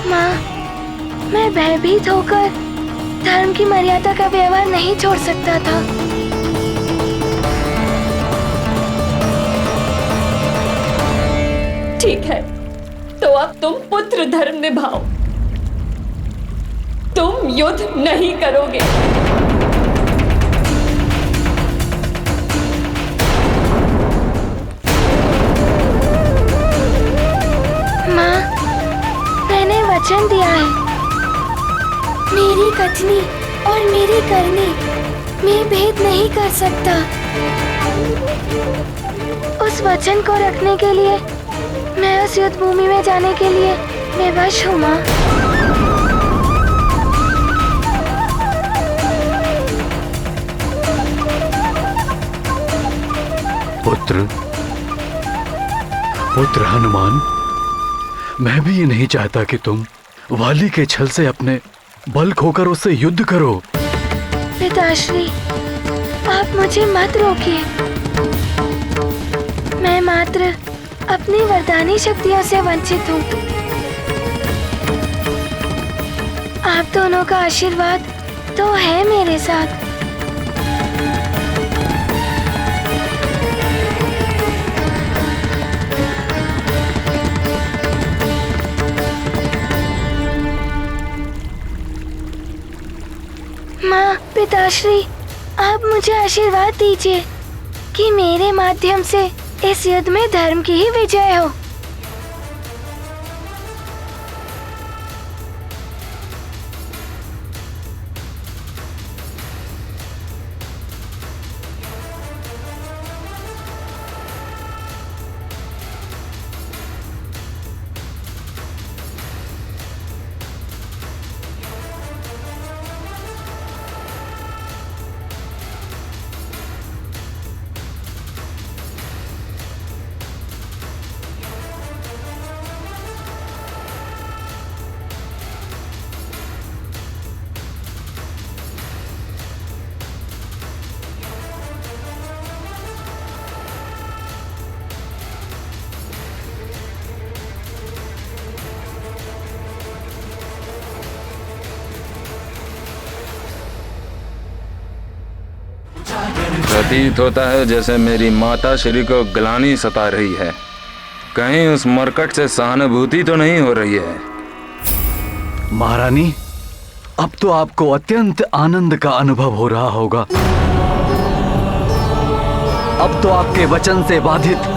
माँ, मैं भयभीत होकर धर्म की मर्यादा का व्यवहार नहीं छोड़ सकता था। ठीक है, तो अब तुम पुत्र धर्म निभाओ। तुम युद्ध नहीं करोगे। माँ, मैंने वचन दिया है। मेरी कथनी और मेरी करनी में भेद नहीं कर सकता। उस वचन को रखने के लिए मैं उस युद्ध भूमि में जाने के लिए विवश हूँ माँ। पुत्र हनुमान, मैं भी ये नहीं चाहता कि तुम वाली के छल से अपने बल खोकर उससे युद्ध करो। पिताश्री, आप मुझे मत रोकिए। मैं मात्र अपनी वरदानी शक्तियों से वंचित हूँ। आप दोनों का आशीर्वाद तो है मेरे साथ। माँ, पिताश्री, आप मुझे आशीर्वाद दीजिए कि मेरे माध्यम से इस युद्ध में धर्म की ही विजय हो। प्रतीत होता है जैसे मेरी माता श्री को ग्लानि सता रही है। कहीं उस मरकट से सहानुभूति तो नहीं हो रही है। महारानी, अब तो आपको अत्यंत आनंद का अनुभव हो रहा होगा। अब तो आपके वचन से बाधित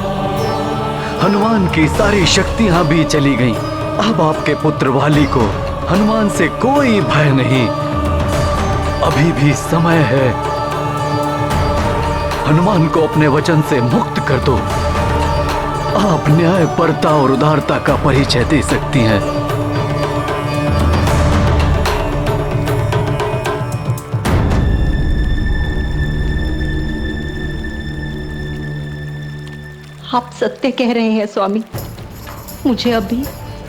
हनुमान की सारी शक्तियां भी चली गईं। अब आपके पुत्र वाली को हनुमान से कोई भय नहीं। अभी भी समय है। हनुमान को अपने वचन से मुक्त कर दो। आप न्यायपरता और उदारता का परिचय दे सकती हैं। आप सत्य कह रहे हैं स्वामी। मुझे अभी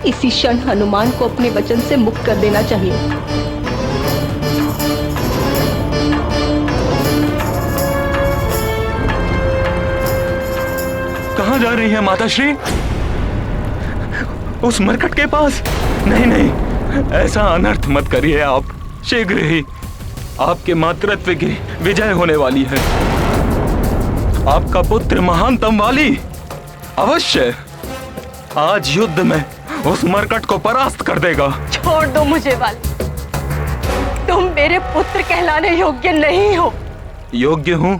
इसी क्षण हनुमान को अपने वचन से मुक्त कर देना चाहिए। कहाँ जा रही है माताश्री? उस मरकट के पास? नहीं नहीं, ऐसा अनर्थ मत करिए आप। शीघ्र ही आपके मातृत्व की विजय होने वाली है। आपका पुत्र महानतम वाली अवश्य आज युद्ध में उस मरकट को परास्त कर देगा। छोड़ दो मुझे वाली। तुम मेरे पुत्र कहलाने योग्य नहीं हो। योग्य हूं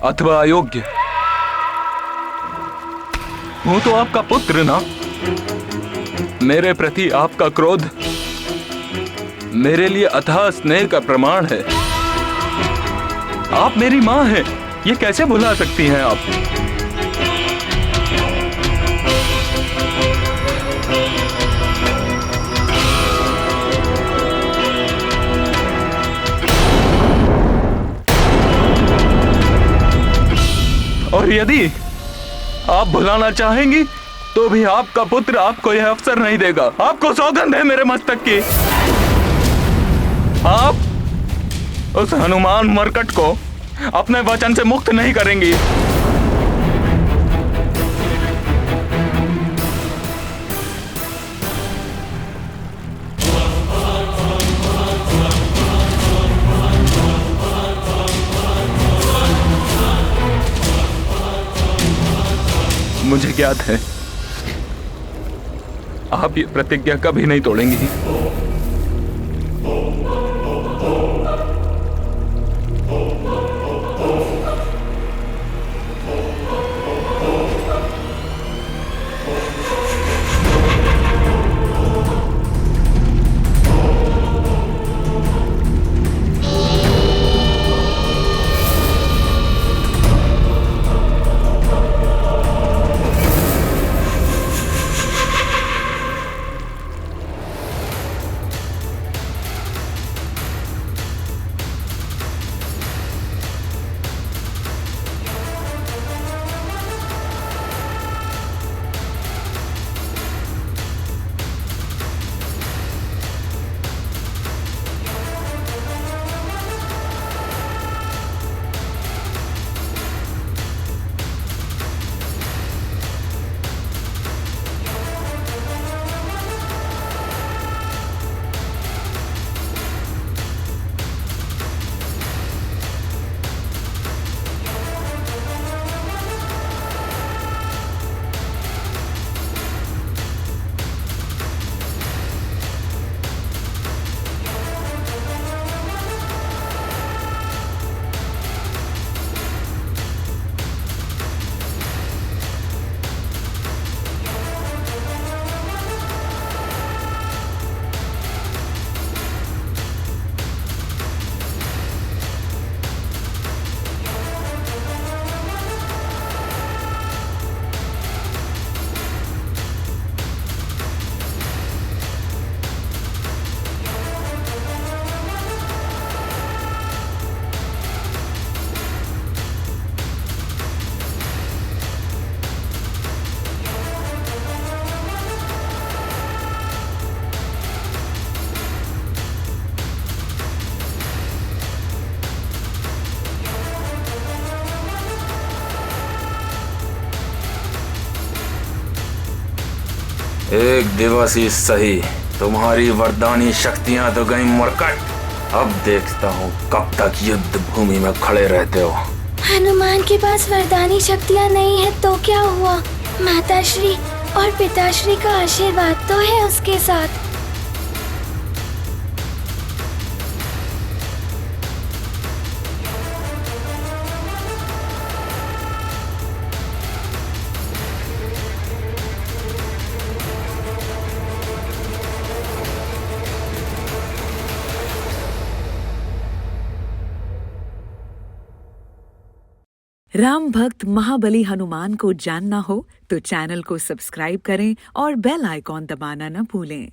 अथवा अयोग्य हूं तो आपका पुत्र ना। मेरे प्रति आपका क्रोध मेरे लिए अथाह स्नेह का प्रमाण है। आप मेरी मां हैं, ये कैसे भुला सकती हैं आप? और यदि आप भुलाना चाहेंगी तो भी आपका पुत्र आपको यह अवसर नहीं देगा। आपको सौगंध है मेरे मस्तक की। आप उस हनुमान मरकट को अपने वचन से मुक्त नहीं करेंगी। मुझे ज्ञात है आप ये प्रतिज्ञा कभी नहीं तोड़ेंगी। एक दिवस ही सही, तुम्हारी वरदानी शक्तियां तो गई मरकट। अब देखता हूँ कब तक युद्ध भूमि में खड़े रहते हो। हनुमान के पास वरदानी शक्तियाँ नहीं है तो क्या हुआ? माताश्री और पिताश्री का आशीर्वाद तो है उसके साथ। राम भक्त महाबली हनुमान को जानना हो तो चैनल को सब्सक्राइब करें और बेल आइकॉन दबाना न भूलें।